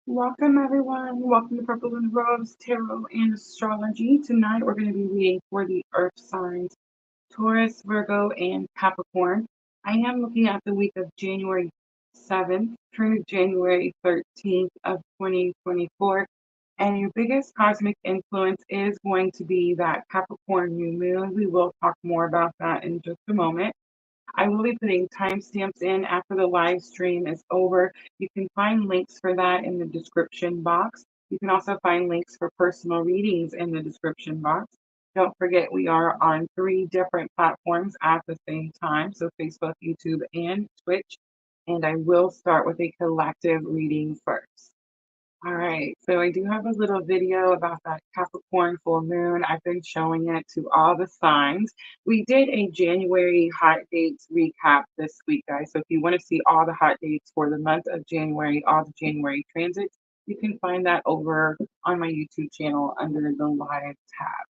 Welcome, everyone. Welcome to purplelunarose Tarot and Astrology. Tonight, we're going to be reading for the Earth signs Taurus, Virgo, and Capricorn. I am looking at the week of January 7th through January 13th of 2024. And your biggest cosmic influence is going to be that Capricorn new moon. We will talk more about that in just a moment. I will be putting timestamps in after the live stream is over. You can find links for that in the description box. You can also find links for personal readings in the description box. Don't forget, we are on 3 different platforms at the same time, so Facebook, YouTube, and Twitch. And I will start with a collective reading first. All right, so I do have a little video about that Capricorn full moon. I've been showing it to all the signs. We did a January hot dates recap this week, guys. So if you want to see all the hot dates for the month of January, all the January transits, you can find that over on my YouTube channel under the live tab.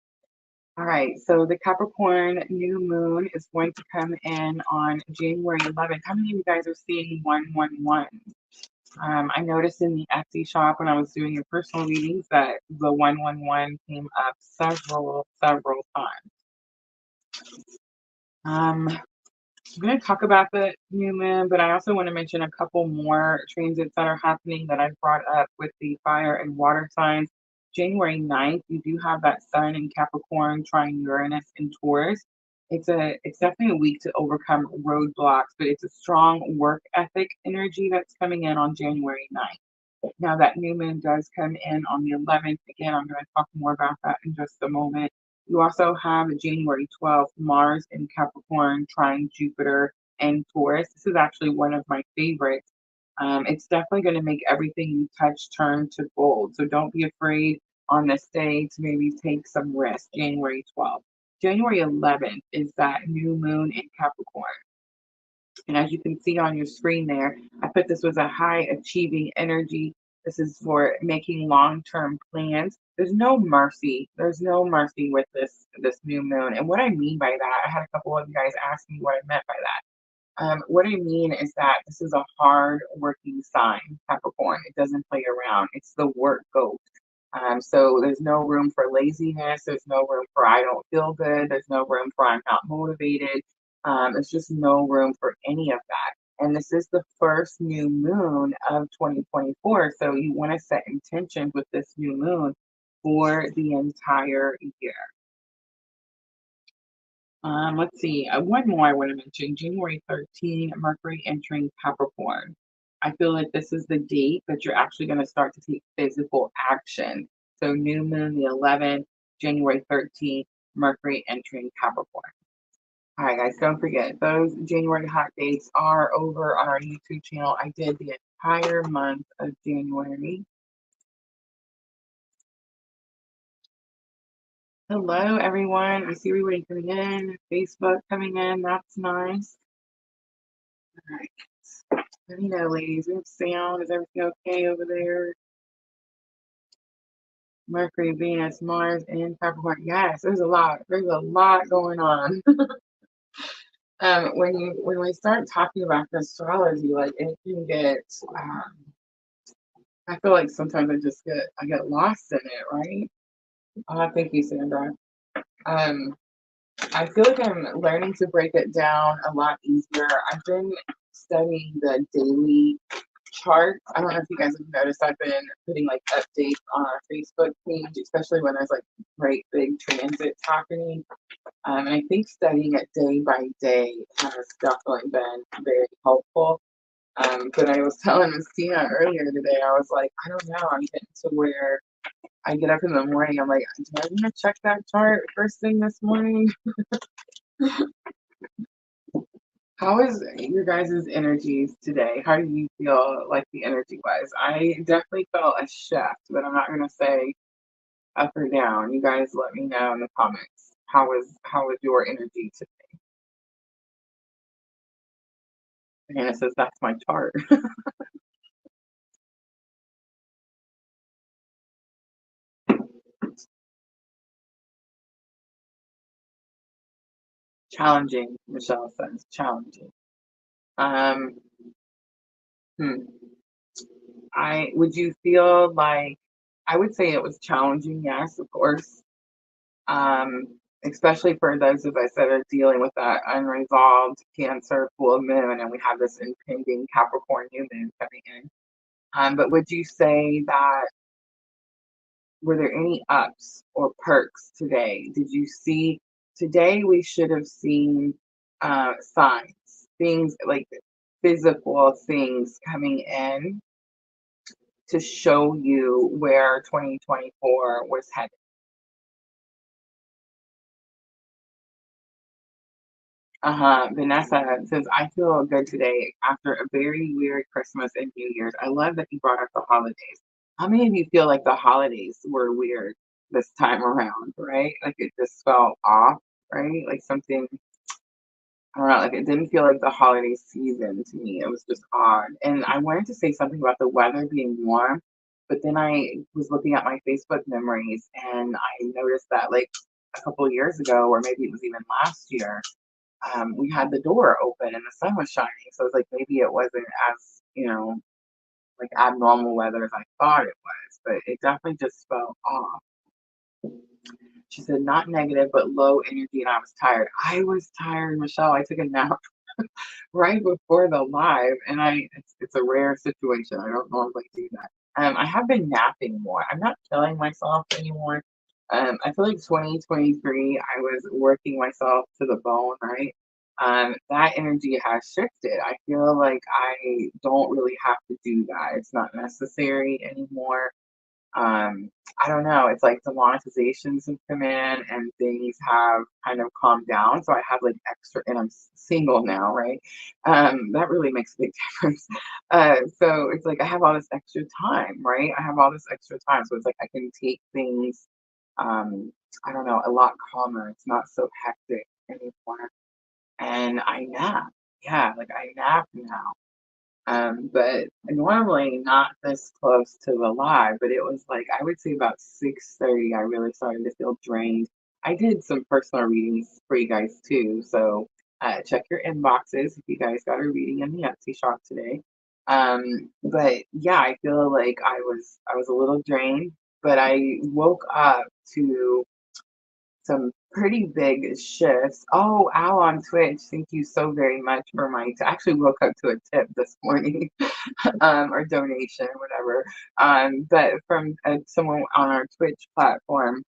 All right, so the Capricorn new moon is going to come in on January 11th. How many of you guys are seeing 111? I noticed in the Etsy shop when I was doing your personal readings that the 111 came up several times. I'm going to talk about the new moon, but I also want to mention a couple more transits that are happening that I brought up with the fire and water signs. January 9th, you do have that sun in Capricorn trying Uranus in Taurus. It's definitely a week to overcome roadblocks, but it's a strong work ethic energy that's coming in on January 9th. Now that new moon does come in on the 11th. Again, I'm going to talk more about that in just a moment. You also have January 12th, Mars in Capricorn trying Jupiter and Taurus. This is actually one of my favorites. It's definitely going to make everything you touch turn to gold. So don't be afraid on this day to maybe take some risk, January 12th. January 11th is that new moon in Capricorn. And as you can see on your screen there, I put this was a high achieving energy. This is for making long-term plans. There's no mercy. There's no mercy with this new moon. And what I mean by that, I had a couple of you guys ask me what I meant by that. What I mean is that this is a hard working sign, Capricorn. It doesn't play around. It's the work goat. So there's no room for laziness. There's no room for I don't feel good. There's no room for I'm not motivated. There's just no room for any of that. And this is the first new moon of 2024. So you want to set intentions with this new moon for the entire year. Let's see. One more I want to mention. January 13, Mercury entering Capricorn. I feel like this is the date that you're actually going to start to take physical action. So new moon, the 11th, January 13th, Mercury entering Capricorn. All right, guys, don't forget, those January hot dates are over on our YouTube channel. I did the entire month of January. Hello, everyone. I see everybody coming in. Facebook coming in. That's nice. All right. Let me know, ladies. We have sound. Is everything okay over there? Mercury, Venus, Mars, and Capricorn. Yes, there's a lot. There's a lot going on. When we start talking about astrology, like it can get. I feel like sometimes I get lost in it, right? Thank you, Sandra. I feel like I'm learning to break it down a lot easier. I've been studying the daily charts. I don't know if you guys have noticed, I've been putting like updates on our Facebook page, especially when there's like great big transits happening. And I think studying it day by day has definitely been very helpful. But I was telling Christina earlier today, I was like, I don't know, I'm getting to where I get up in the morning, I'm like, do I want to check that chart first thing this morning? How is your guys' energies today? How do you feel like the energy was? I definitely felt a shift, but I'm not gonna say up or down. You guys let me know in the comments. How was your energy today? Hannah says that's my chart. Challenging, Michelle says, challenging. Um, hmm. I would you feel like I would say it was challenging, yes, of course. Um, Especially for those of us that are dealing with that unresolved Cancer full moon, and we have this impending Capricorn new moon coming in. But would you say that were there any ups or perks today? Did you see today? We should have seen signs, things like physical things coming in to show you where 2024 was headed. Vanessa says, I feel good today after a very weird Christmas and New Year's. I love that you brought up the holidays. How many of you feel like the holidays were weird this time around, right? Like it just felt off, right? Like something, I don't know, like it didn't feel like the holiday season to me. It was just odd. And I wanted to say something about the weather being warm, but then I was looking at my Facebook memories and I noticed that like a couple of years ago, or maybe it was even last year, we had the door open and the sun was shining. So it's like maybe it wasn't as, like abnormal weather as I thought it was, but it definitely just felt off. She said, not negative, but low energy, and I was tired. I was tired, Michelle. I took a nap right before the live, and it's a rare situation. I don't normally do that. I have been napping more. I'm not killing myself anymore. I feel like 2023, I was working myself to the bone, right? That energy has shifted. I feel like I don't really have to do that. It's not necessary anymore. I don't know. It's like the monetizations have come in and things have kind of calmed down. So I have like extra, and I'm single now, right? That really makes a big difference. So it's like I have all this extra time, right? I have all this extra time. So it's like I can take things, um, I don't know, a lot calmer. It's not so hectic anymore. And I nap. Yeah, like I nap now. But normally not this close to the live, but it was like I would say about 6:30, I really started to feel drained. I did some personal readings for you guys too, so check your inboxes if you guys got a reading in the Etsy shop today. But yeah, I feel like I was a little drained, but I woke up to some pretty big shifts. Oh, Al on Twitch, thank you so very much for my. Actually woke up to a tip this morning, or donation, whatever. But from someone on our Twitch platform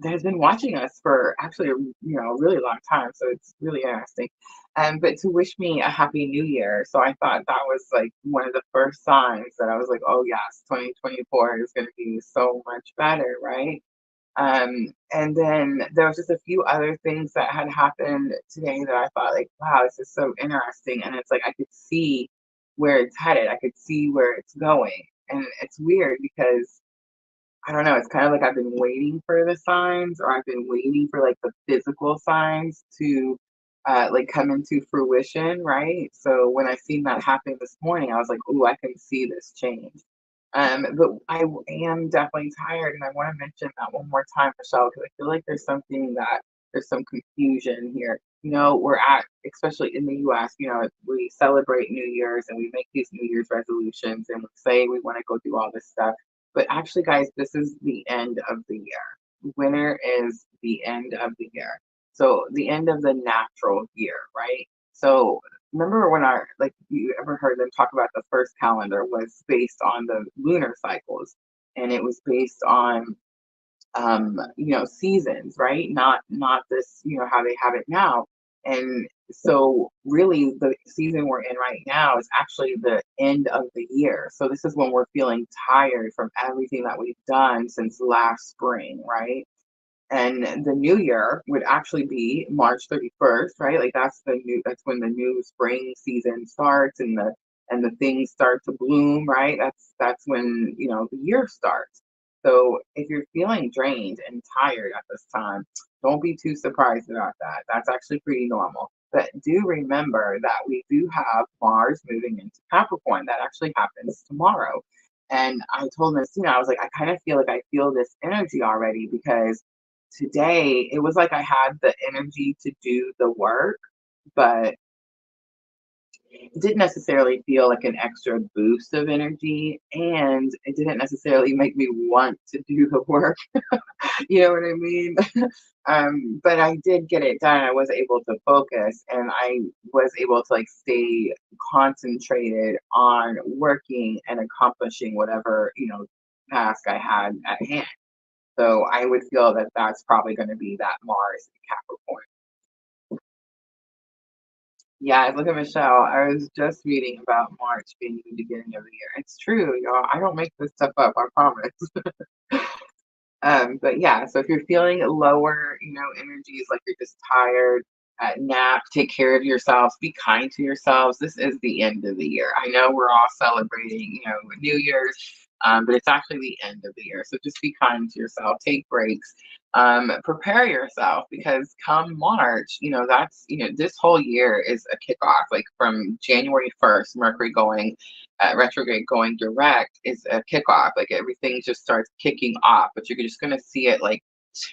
that has been watching us for actually a really long time, so it's really interesting. But to wish me a happy new year. So I thought that was like one of the first signs that I was like, oh yes, 2024 is going to be so much better, right? And then there was just a few other things that had happened today that I thought like, wow, this is so interesting. And it's like I could see where it's headed. I could see where it's going. And it's weird because I don't know, it's kind of like I've been waiting for the signs or I've been waiting for like the physical signs to like come into fruition, right? So when I seen that happen this morning, I was like, oh, I can see this change. But am definitely tired, and I want to mention that one more time, Michelle, because I feel like there's some confusion here. We're at, especially in the US, we celebrate New Year's and we make these New Year's resolutions and we say we want to go do all this stuff. But actually, guys, this is the end of the year. Winter is the end of the year. So the end of the natural year, right? So remember when like you ever heard them talk about the first calendar was based on the lunar cycles and it was based on seasons, right? Not this, how they have it now. And so really the season we're in right now is actually the end of the year. So this is when we're feeling tired from everything that we've done since last spring, right? And the new year would actually be March 31st, right? Like that's when the new spring season starts and the things start to bloom, right? That's when, the year starts. So if you're feeling drained and tired at this time, don't be too surprised about that. That's actually pretty normal. But do remember that we do have Mars moving into Capricorn. That actually happens tomorrow. And I told Christina, I was like, I kind of feel like I feel this energy already because today it was like I had the energy to do the work, but It didn't necessarily feel like an extra boost of energy, and it didn't necessarily make me want to do the work. You know what I mean? But I did get it done. I was able to focus, and I was able to like stay concentrated on working and accomplishing whatever, task I had at hand. So I would feel that that's probably going to be that Mars in Capricorn. Yeah, look at Michelle. I was just reading about March being the beginning of the year. It's true, y'all. I don't make this stuff up, I promise. But yeah, so if you're feeling lower, energies like you're just tired, nap, take care of yourselves, be kind to yourselves. This is the end of the year. I know we're all celebrating, New Year's, but it's actually the end of the year. So just be kind to yourself, take breaks, prepare yourself because come March, this whole year is a kickoff. Like from January 1st, Mercury going retrograde going direct is a kickoff. Like everything just starts kicking off, but you're just going to see it like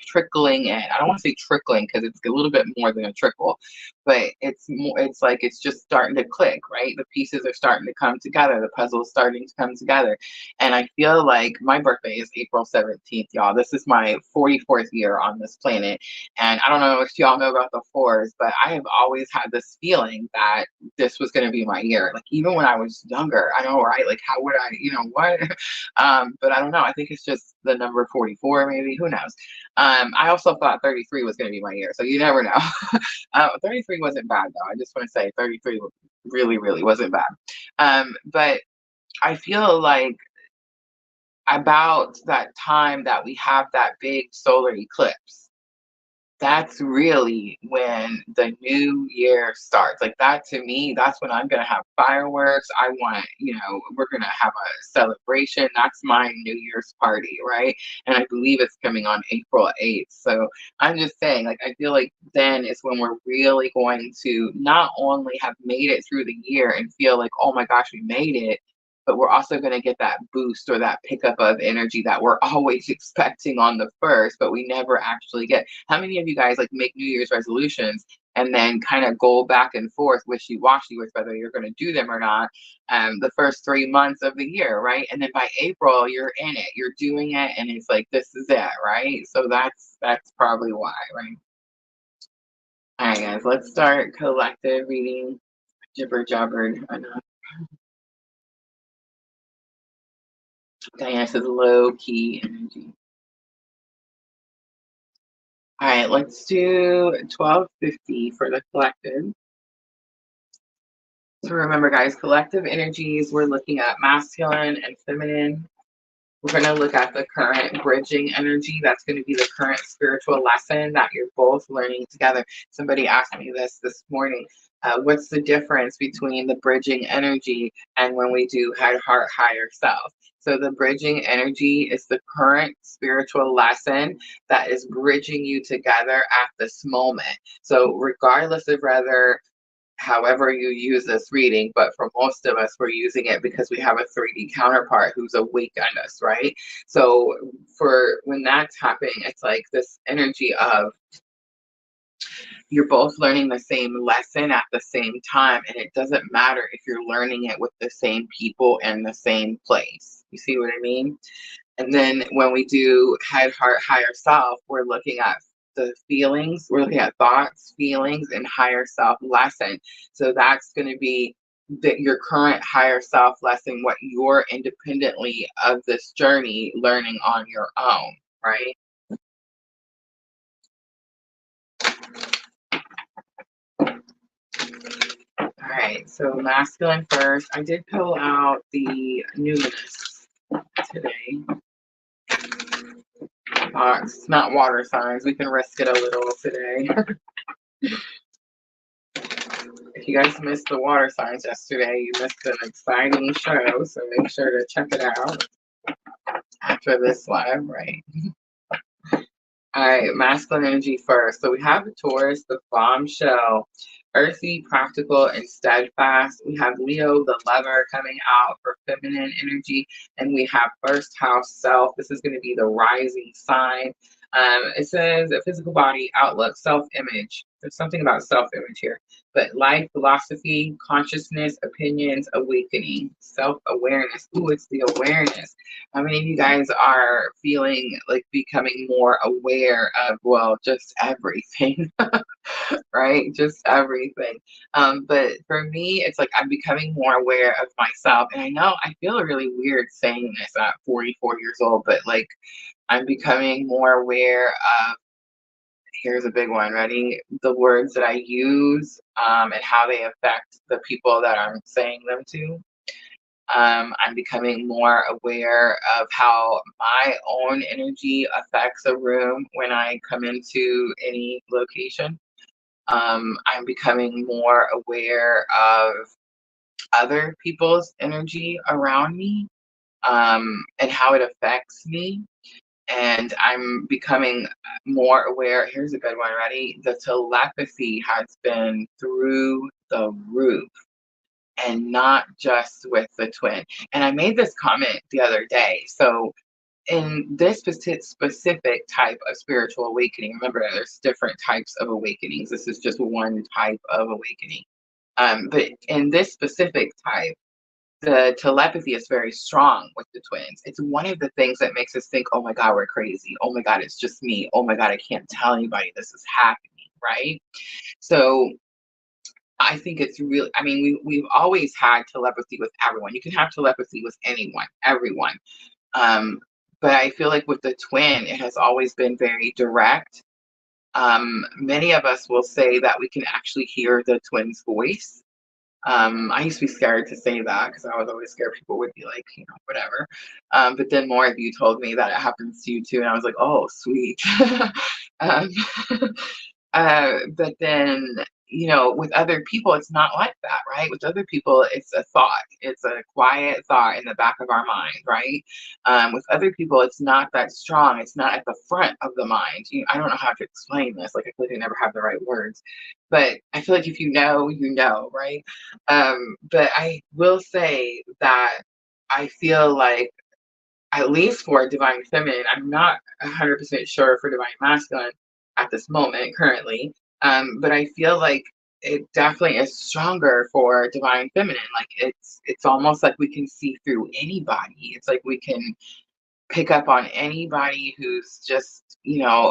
trickling in. I don't want to say trickling because it's a little bit more than a trickle, but it's more, it's like it's just starting to click, right? The pieces are starting to come together, the puzzle's starting to come together. And I feel like my birthday is April 17th, y'all. This is my 44th year on this planet. And I don't know if y'all know about the fours, but I have always had this feeling that this was going to be my year. Like even when I was younger, I know, right? Like how would I, what? But I don't know. I think it's just the number 44, maybe. Who knows? I also thought 33 was going to be my year, so you never know. 33 wasn't bad though. I just want to say 33 really, really wasn't bad. But I feel like about that time that we have that big solar eclipse, that's really when the new year starts. Like that to me, that's when I'm gonna have fireworks. I want, we're gonna have a celebration. That's my New Year's party, right? And I believe it's coming on April 8th. So I'm just saying, like, I feel like then is when we're really going to not only have made it through the year and feel like, oh my gosh, we made it, but we're also going to get that boost or that pickup of energy that we're always expecting on the first, but we never actually get. How many of you guys like make New Year's resolutions and then kind of go back and forth wishy-washy with whether you're going to do them or not the first 3 months of the year, right? And then by April, you're in it, you're doing it, and it's like, this is it, right? So that's probably why, right? All right, guys, let's start collective reading. Jibber jabbered enough. Diana says low key energy. All right, let's do 1250 for the collective. So remember, guys, collective energies, we're looking at masculine and feminine. We're going to look at the current bridging energy. That's going to be the current spiritual lesson that you're both learning together. Somebody asked me this morning. What's the difference between the bridging energy and when we do head, heart, higher self? So the bridging energy is the current spiritual lesson that is bridging you together at this moment. So regardless of whether however you use this reading, but for most of us, we're using it because we have a 3D counterpart who's awakened us, right? So for when that's happening, it's like this energy of you're both learning the same lesson at the same time, and it doesn't matter if you're learning it with the same people in the same place. You see what I mean? And then when we do head, heart, higher self, we're looking at the feelings, we're looking at thoughts, feelings, and higher self lesson. So that's going to be your current higher self lesson, what you're independently of this journey learning on your own, right? All right, so masculine first. I did pull out the numinous today. It's not water signs. We can risk it a little today. If you guys missed the water signs yesterday, you missed an exciting show, so make sure to check it out after this live, right? All right, masculine energy first. So we have the Taurus, the bombshell, earthy, practical, and steadfast. We have Leo, the lover, coming out for feminine energy. And we have first house self. This is going to be the rising sign. It says a physical body, outlook, self-image. There's something about self-image here, but life, philosophy, consciousness, opinions, awakening, self-awareness. Ooh, it's the awareness. How many of you guys are feeling like becoming more aware of, well, just everything, right? Just everything. But for me, it's like I'm becoming more aware of myself. And I know I feel really weird saying this at 44 years old, but like I'm becoming more aware of, here's a big one, ready? The words that I use, and how they affect the people that I'm saying them to. I'm becoming more aware of how my own energy affects a room when I come into any location. I'm becoming more aware of other people's energy around me, and how it affects me. And I'm becoming more aware. Here's a good one, ready? The telepathy has been through the roof, and not just with the twin. And I made this comment the other day. So in this specific type of spiritual awakening, remember there's different types of awakenings. This is just one type of awakening. But in this specific type, the telepathy is very strong with the twins. It's one of the things that makes us think, oh my God, we're crazy. Oh my God, it's just me. Oh my God, I can't tell anybody this is happening, right? So I think it's really, I mean, we've always had telepathy with everyone. You can have telepathy with anyone, everyone. Um, but I feel like with the twin, it has always been very direct. Many of us will say that we can actually hear the twin's voice. I used to be scared to say that because I was always scared people would be like, whatever. But then more of you told me that it happens to you too, and I was like, oh, sweet. um, but then, with other people, it's not like that, right? With other people, it's a thought. It's a quiet thought in the back of our mind, right? With other people, it's not that strong. It's not at the front of the mind. I don't know how to explain this. Like, I feel like I never have the right words. But I feel like if you know, right? But I will say that I feel like, at least for divine feminine, I'm not 100% sure for divine masculine at this moment currently. But I feel like it definitely is stronger for divine feminine. Like it's almost like we can see through anybody. It's like we can pick up on anybody who's just,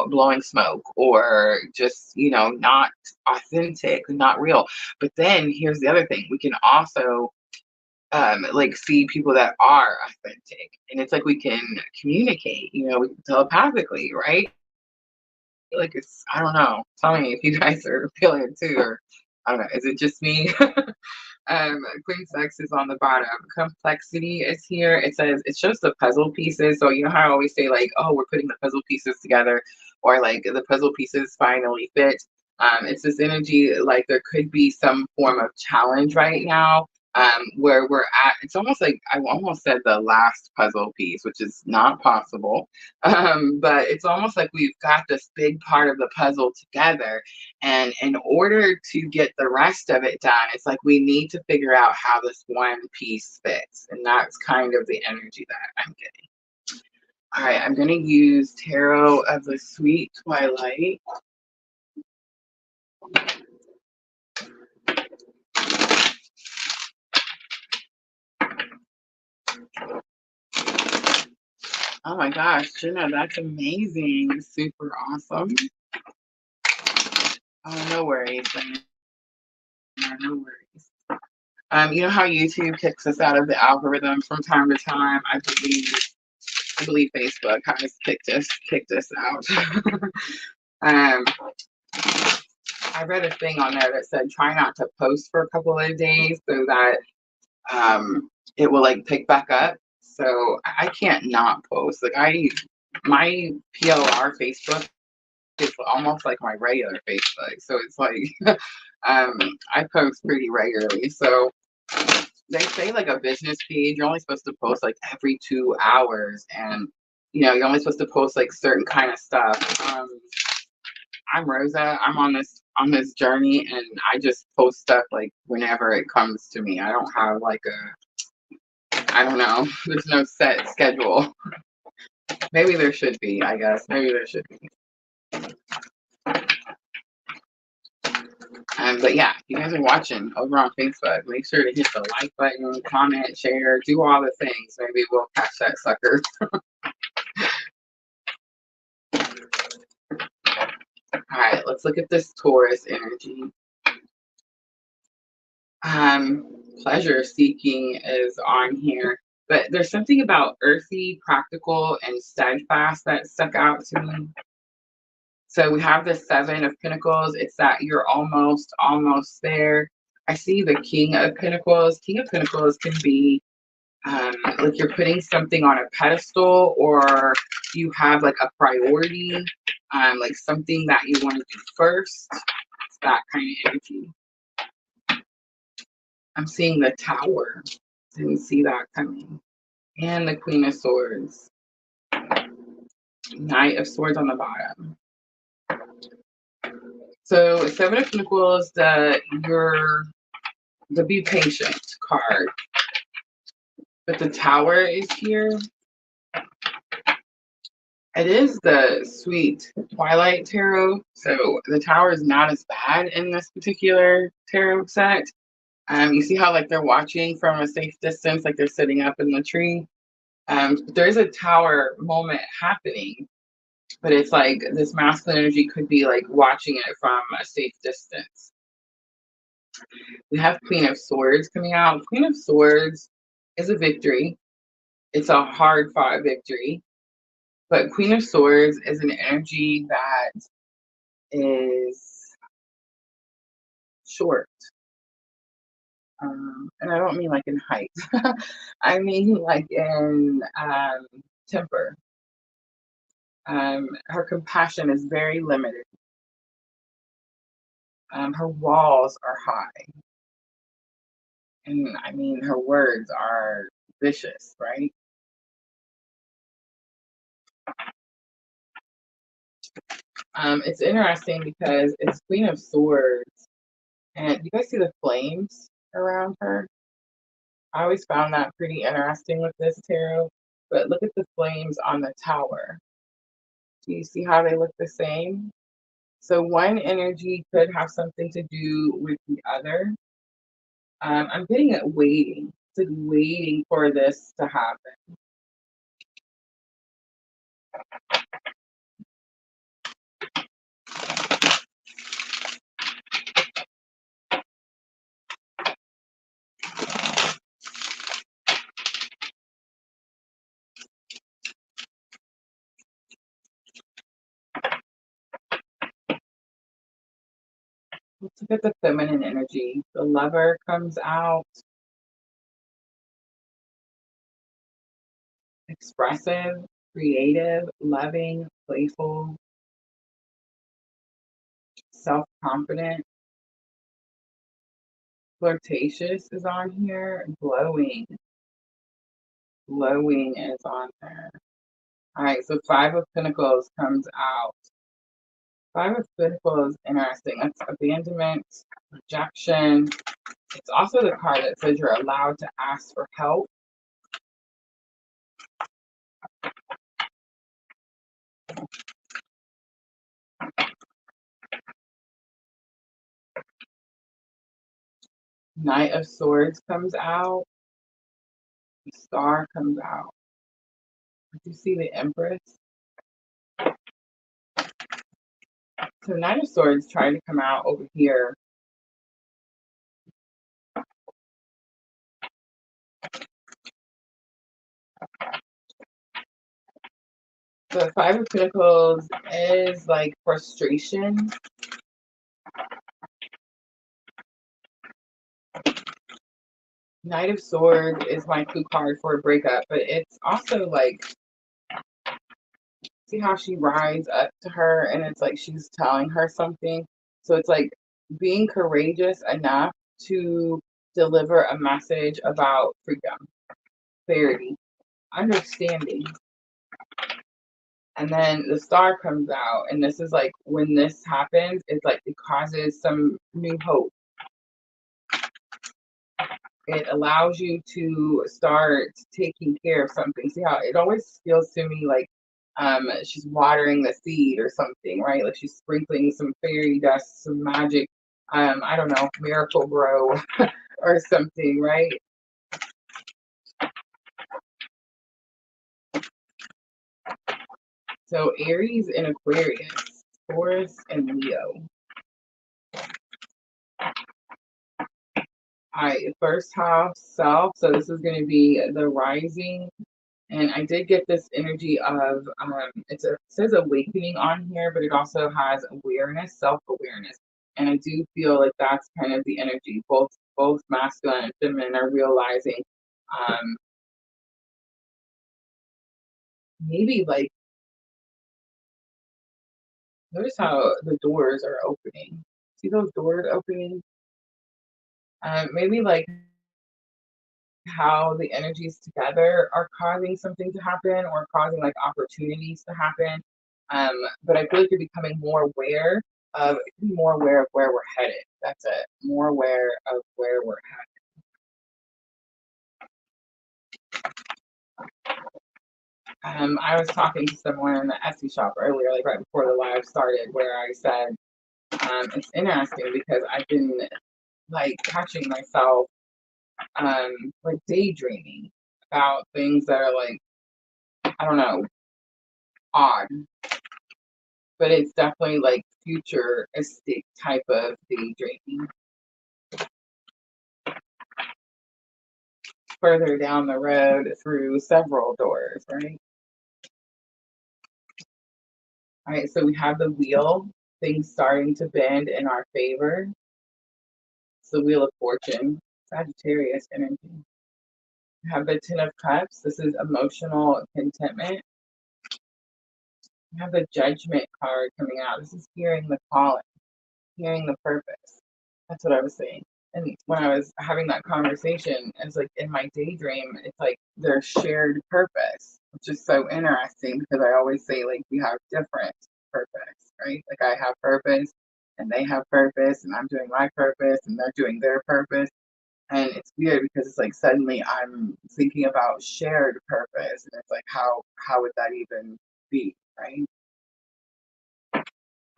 blowing smoke, or just, not authentic, not real. But then here's the other thing. We can also like see people that are authentic, and it's like we can communicate, telepathically, right? Like, it's, I don't know, tell me if you guys are feeling it too, or I don't know, is it just me? Queen sex is on the bottom. Complexity is here. It says, it shows the puzzle pieces. So you know how I always say, like, oh, we're putting the puzzle pieces together, or like the puzzle pieces finally fit. It's this energy, like there could be some form of challenge right now, where we're at. It's almost like I almost said the last puzzle piece, which is not possible. But it's almost like we've got this big part of the puzzle together, and in order to get the rest of it done, it's like we need to figure out how this one piece fits. And that's kind of the energy that I'm getting. All right, I'm going to use Tarot of the Sweet Twilight. Oh my gosh, Jenna, that's amazing. Super awesome. Oh, no worries. No worries. You know how YouTube kicks us out of the algorithm from time to time? I believe Facebook has kicked us out. I read a thing on there that said try not to post for a couple of days so that it will like pick back up. So I can't not post. Like my PLR Facebook is almost like my regular Facebook. So it's like I post pretty regularly. So they say like a business page, you're only supposed to post like every 2 hours, and you're only supposed to post like certain kind of stuff. I'm Rosa. I'm on this journey, and I just post stuff like whenever it comes to me. I don't have like I don't know. There's no set schedule. Maybe there should be, I guess. Maybe there should be. But yeah, if you guys are watching over on Facebook, make sure to hit the like button, comment, share, do all the things. Maybe we'll catch that sucker. All right, let's look at this Taurus energy. Pleasure seeking is on here, but there's something about earthy, practical, and steadfast that stuck out to me. So we have the Seven of Pentacles. It's that you're almost there. I see the King of Pentacles. King of Pentacles can be like you're putting something on a pedestal, or you have like a priority, like something that you want to do first. It's that kind of energy. I'm seeing the Tower. Didn't see that coming. And the Queen of Swords. Knight of Swords on the bottom. So Seven of Pentacles, the be patient card. But the Tower is here. It is the Sweet Twilight Tarot. So the Tower is not as bad in this particular tarot set. You see how like they're watching from a safe distance, like they're sitting up in the tree. There's a tower moment happening, but it's like this masculine energy could be like watching it from a safe distance. We have Queen of Swords coming out. Queen of Swords is a victory. It's a hard fought victory. But Queen of Swords is an energy that is short. And I don't mean like in height. I mean like in temper. Her compassion is very limited. Her walls are high. And I mean, her words are vicious, right? It's interesting because it's Queen of Swords. And you guys see the flames around her? I always found that pretty interesting with this tarot. But look at the flames on the Tower. Do you see how they look the same? So one energy could have something to do with the other. I'm getting it waiting. It's like waiting for this to happen. Let's look at the feminine energy. The Lover comes out. Expressive, creative, loving, playful, self-confident. Flirtatious is on here. Glowing. Glowing is on there. All right, so Five of Pentacles comes out. Five of Pentacles, interesting. That's abandonment, rejection. It's also the card that says you're allowed to ask for help. Knight of Swords comes out. The Star comes out. You see the Empress? So Knight of Swords trying to come out over here. The Five of Pentacles is like frustration. Knight of Swords is my clue card for a breakup, but it's also like, see how she rides up to her and it's like she's telling her something. So it's like being courageous enough to deliver a message about freedom, clarity, understanding. And then the Star comes out, and this is like when this happens, it's like it causes some new hope. It allows you to start taking care of something. See how it always feels to me like She's watering the seed or something, right? Like she's sprinkling some fairy dust, some magic, I don't know, miracle grow or something, right? So Aries and Aquarius, Taurus and Leo. All right, first house, self. So this is going to be the rising. And I did get this energy of, it says awakening on here, but it also has awareness, self-awareness. And I do feel like that's kind of the energy. Both masculine and feminine are realizing, maybe like, notice how the doors are opening. See those doors opening? Maybe like how the energies together are causing something to happen or causing like opportunities to happen. But I feel like you're becoming more aware more aware of where we're headed. That's it. More aware of where we're headed. I was talking to someone in the Etsy shop earlier, like right before the live started, where I said, it's interesting because I've been like catching myself like daydreaming about things that are like, I don't know, odd, but it's definitely like futuristic type of daydreaming. Further down the road through several doors, right? All right, so we have the wheel, things starting to bend in our favor. It's the Wheel of Fortune, Sagittarius energy. We have the Ten of Cups. This is emotional contentment. We have the Judgment card coming out. This is hearing the calling, hearing the purpose. That's what I was saying. And when I was having that conversation, it's like in my daydream, it's like their shared purpose, which is so interesting because I always say like we have different purpose, right? Like I have purpose and they have purpose and I'm doing my purpose and they're doing their purpose. And it's weird because it's like suddenly I'm thinking about shared purpose and it's like how would that even be, right?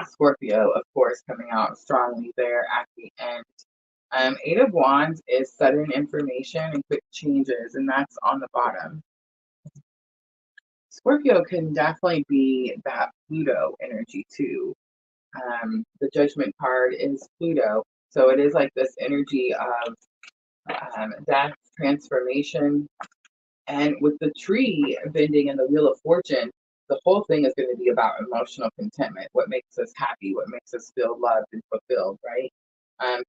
Scorpio, of course, coming out strongly there at the end. Eight of Wands is sudden information and quick changes, and that's on the bottom. Scorpio can definitely be that Pluto energy too. The Judgment card is Pluto, so it is like this energy of death, transformation, and with the tree bending and the Wheel of Fortune, the whole thing is going to be about emotional contentment, what makes us happy, what makes us feel loved and fulfilled, right?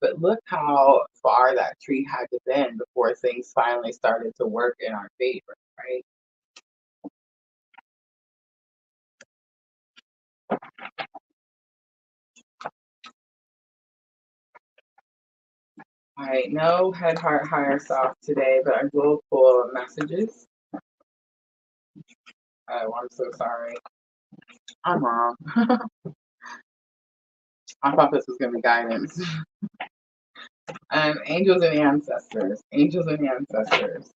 But look how far that tree had to bend before things finally started to work in our favor, right? All right, no head, heart, higher self today, but I will pull messages. Oh, I'm so sorry. I'm wrong. I thought this was going to be guidance. Angels and ancestors. Angels and ancestors.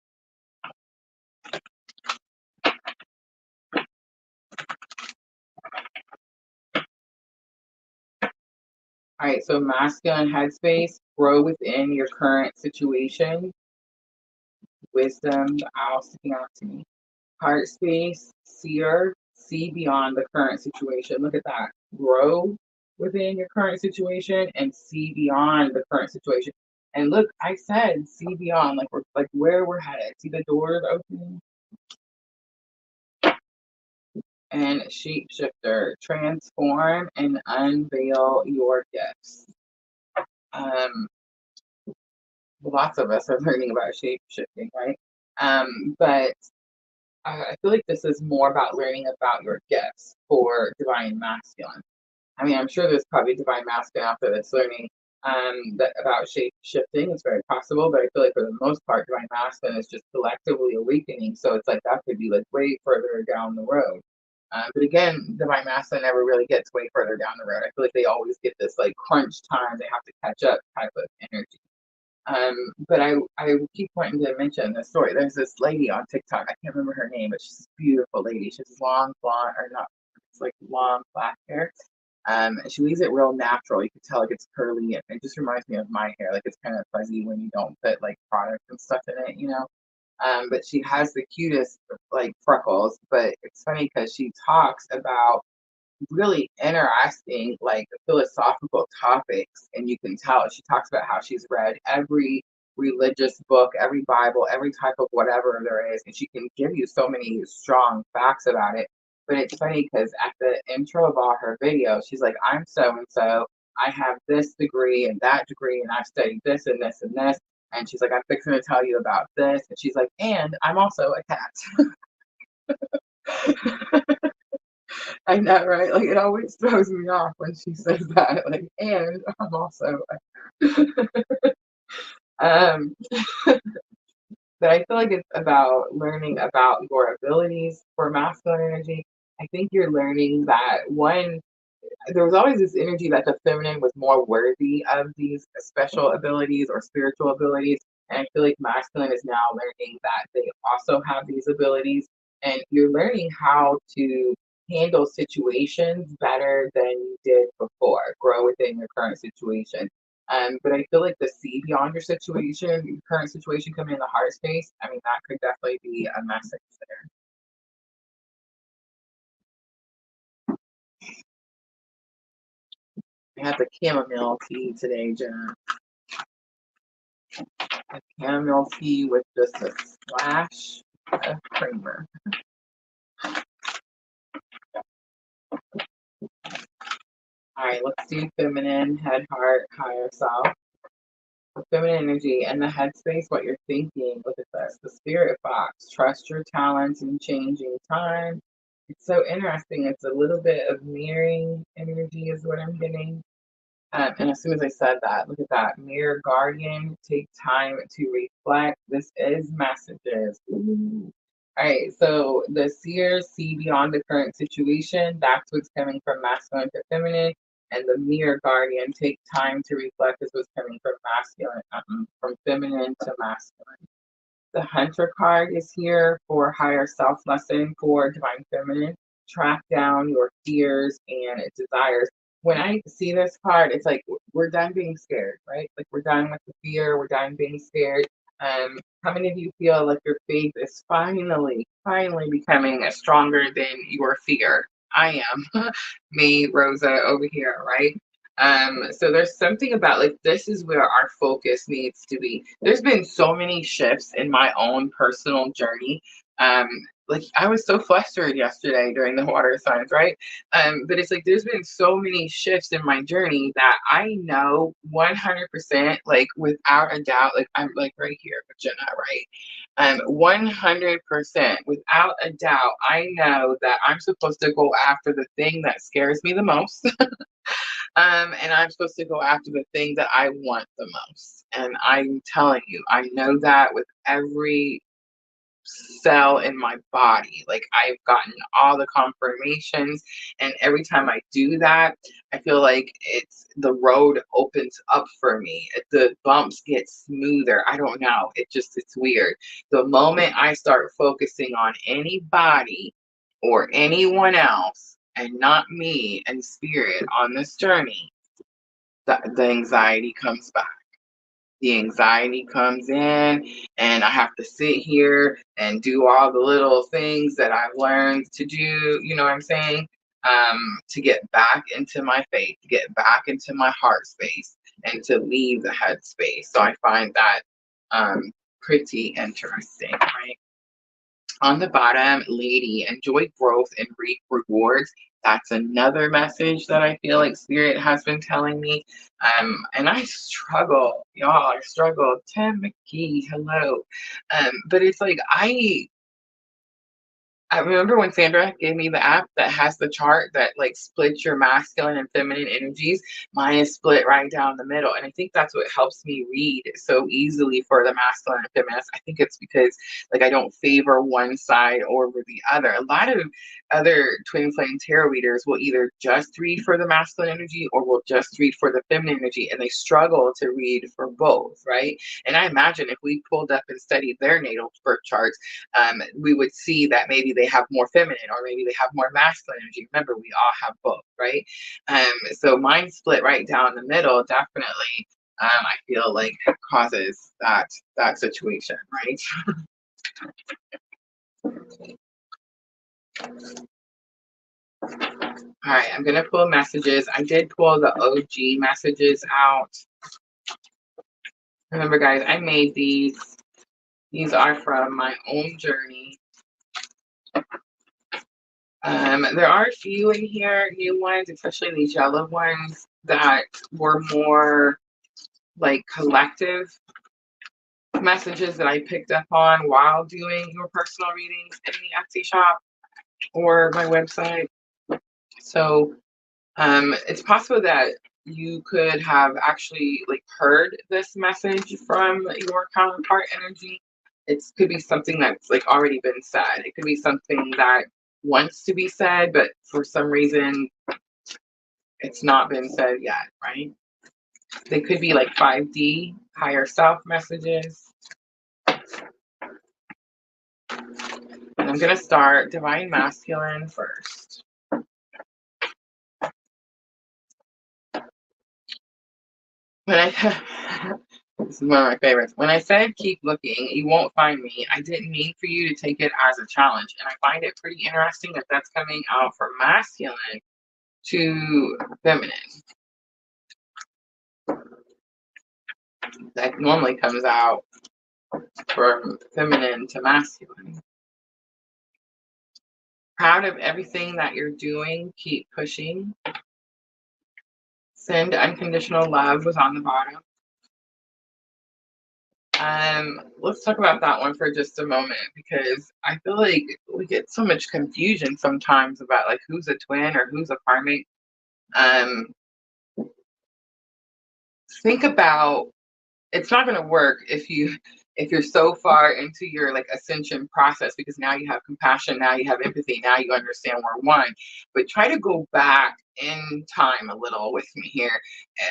All right, so masculine headspace, grow within your current situation. Wisdom, the owl sticking out to me. Heart space, seer, see beyond the current situation. Look at that. Grow within your current situation and see beyond the current situation. And look, I said see beyond, like we're like where we're headed. See the doors opening. And shapeshifter, transform and unveil your gifts. Lots of us are learning about shape shifting, right? But I feel like this is more about learning about your gifts for divine masculine. I mean, I'm sure there's probably divine masculine out there that's learning that about shape shifting. It's very possible, but I feel like for the most part, divine masculine is just collectively awakening. So it's like that could be like way further down the road. But again, divine masculine never really gets way further down the road. I feel like they always get this like crunch time, they have to catch up type of energy. But I keep wanting to mention the story. There's this lady on TikTok. I can't remember her name, but she's a beautiful lady. She has long blonde, or not, it's like long black hair. And she leaves it real natural. You can tell like it's curly, and it just reminds me of my hair. Like it's kind of fuzzy when you don't put like product and stuff in it, you know. But she has the cutest like freckles. But it's funny because she talks about really interesting, like philosophical topics. And you can tell she talks about how she's read every religious book, every Bible, every type of whatever there is. And she can give you so many strong facts about it. But it's funny because at the intro of all her videos, she's like, I'm so and so. I have this degree and that degree, and I've studied this and this and this. And she's like, I'm fixing to tell you about this. And she's like, and I'm also a cat. I know, right? Like it always throws me off when she says that. Like, and I'm also, um, but I feel like it's about learning about your abilities for masculine energy. I think you're learning that one, there was always this energy that the feminine was more worthy of these special abilities or spiritual abilities. And I feel like masculine is now learning that they also have these abilities. And you're learning how to handle situations better than you did before, grow within your current situation. But I feel like the see beyond your situation, your current situation coming in the heart space, I mean, that could definitely be a message there. I had the chamomile tea today, Jenna. A chamomile tea with just a splash of creamer. All right, let's do feminine, head, heart, higher self. The feminine energy and the headspace, what you're thinking. Look at this. The spirit box. Trust your talents in changing time. It's so interesting. It's a little bit of mirroring energy, is what I'm getting. And as soon as I said that, look at that. Mirror guardian, take time to reflect. This is messages. Ooh. All right, so the seers see beyond the current situation. That's what's coming from masculine to feminine. And the mirror guardian, take time to reflect, is what's coming from masculine, from feminine to masculine. The Hunter card is here for higher self lesson for divine feminine. Track down your fears and desires. When I see this card, it's like we're done being scared, right? Like we're done with the fear, we're done being scared. How many of you feel like your faith is finally becoming stronger than your fear? I am. Me, Rosa, over here, right? So there's something about like this is where our focus needs to be. There's been so many shifts in my own personal journey. Um, like I was so flustered yesterday during the water signs, right? But it's like there's been so many shifts in my journey that I know 100%, like without a doubt, like I'm like right here with Jenna, right? 100% without a doubt, I know that I'm supposed to go after the thing that scares me the most. And I'm supposed to go after the thing that I want the most. And I'm telling you, I know that with every cell in my body. Like I've gotten all the confirmations, and every time I do that, I feel like it's the road opens up for me. The bumps get smoother. I don't know. It's weird. The moment I start focusing on anybody or anyone else and not me and spirit on this journey, the anxiety comes back. The anxiety comes in, and I have to sit here and do all the little things that I've learned to do, you know what I'm saying? To get back into my faith, to get back into my heart space, and to leave the head space. So I find that pretty interesting, right? On the bottom, lady, enjoy growth and reap rewards. That's another message that I feel like spirit has been telling me. And I struggle, y'all, I struggle. Tim McGee, hello. But it's like I remember when Sandra gave me the app that has the chart that like splits your masculine and feminine energies. Mine is split right down the middle. And I think that's what helps me read so easily for the masculine and feminine. I think it's because like I don't favor one side over the other. A lot of other twin flame tarot readers will either just read for the masculine energy or will just read for the feminine energy, and they struggle to read for both, right? And I imagine if we pulled up and studied their natal birth charts, we would see that maybe they have more feminine or maybe they have more masculine energy. Remember, we all have both, right? So mine split right down the middle, definitely. I feel like causes that situation, right? All right, I'm gonna pull messages. I did pull the OG messages out. Remember, guys, I made these. These are from my own journey. There are a few in here, new ones, especially these yellow ones that were more like collective messages that I picked up on while doing your personal readings in the Etsy shop or my website. So it's possible that you could have actually like heard this message from your counterpart energy. It could be something that's like already been said. It could be something that wants to be said, but for some reason it's not been said yet, right? They could be like 5D, higher self messages. And I'm going to start Divine Masculine first. When I this is one of my favorites. When I said keep looking, you won't find me, I didn't mean for you to take it as a challenge. And I find it pretty interesting that that's coming out from masculine to feminine. That normally comes out from feminine to masculine. Proud of everything that you're doing. Keep pushing. Send unconditional love was on the bottom. Let's talk about that one for just a moment, because I feel like we get so much confusion sometimes about like who's a twin or who's a karmic. Think about, it's not going to work if you're so far into your like ascension process, because now you have compassion, now you have empathy, now you understand we're one. But try to go back in time a little with me here.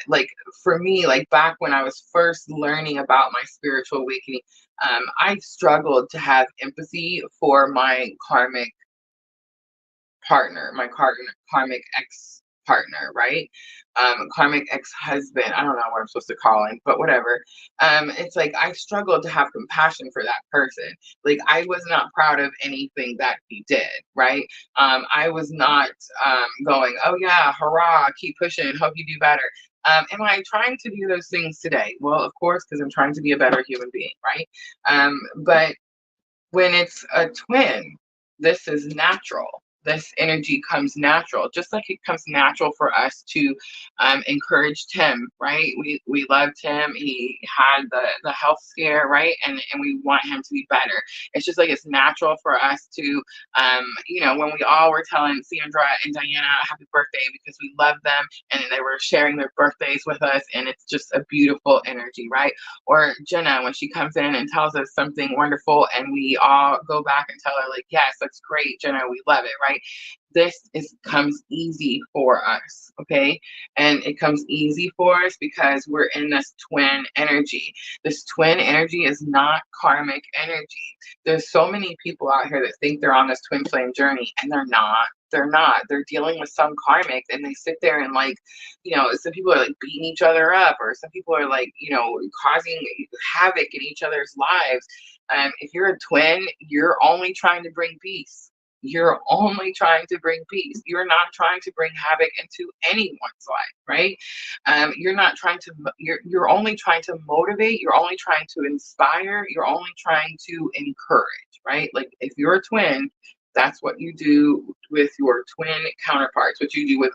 Like for me, like back when I was first learning about my spiritual awakening, I struggled to have empathy for my karmic partner, my karmic ex partner, right? Karmic ex-husband. I don't know what I'm supposed to call him, but whatever. It's like I struggled to have compassion for that person. Like I was not proud of anything that he did, right? I was not going, oh yeah, hurrah, keep pushing, hope you do better. Am I trying to do those things today? Well, of course, because I'm trying to be a better human being, right? But when it's a twin, this is natural. This energy comes natural, just like it comes natural for us to encourage Tim, right? We loved him. He had the health scare, right? And we want him to be better. It's just like it's natural for us to, when we all were telling Sandra and Diana happy birthday because we love them and they were sharing their birthdays with us, and it's just a beautiful energy, right? Or Jenna, when she comes in and tells us something wonderful and we all go back and tell her like, yes, that's great, Jenna, we love it, right? This comes easy for us, okay? And it comes easy for us because we're in this twin energy. This twin energy is not karmic energy. There's so many people out here that think they're on this twin flame journey, and they're not. They're not. They're dealing with some karmic, and they sit there and like, some people are like beating each other up, or some people are like, causing havoc in each other's lives. If you're a twin, you're only trying to bring peace. You're only trying to bring peace. You're not trying to bring havoc into anyone's life, right? You're not trying to, you're only trying to motivate. You're only trying to inspire. You're only trying to encourage, right? Like if you're a twin, that's what you do with your twin counterparts, what you do with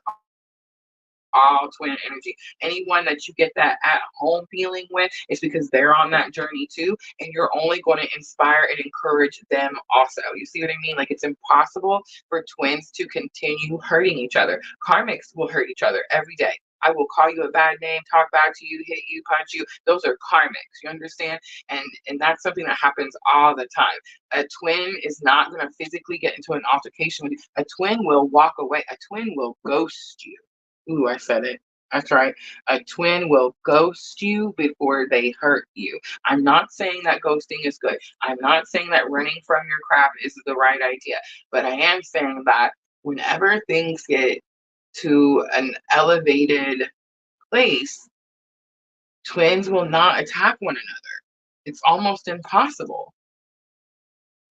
all twin energy. Anyone that you get that at home feeling with is because they're on that journey too, and you're only going to inspire and encourage them also. You see what I mean? Like, it's impossible for twins to continue hurting each other. Karmics will hurt each other every day. I will call you a bad name, talk back to you, hit you, punch you. Those are karmics. You understand? And that's something that happens all the time. A twin is not going to physically get into an altercation with you. A twin will walk away. A twin will ghost you. Ooh, I said it. That's right. A twin will ghost you before they hurt you. I'm not saying that ghosting is good. I'm not saying that running from your crap is the right idea. But I am saying that whenever things get to an elevated place, twins will not attack one another. It's almost impossible.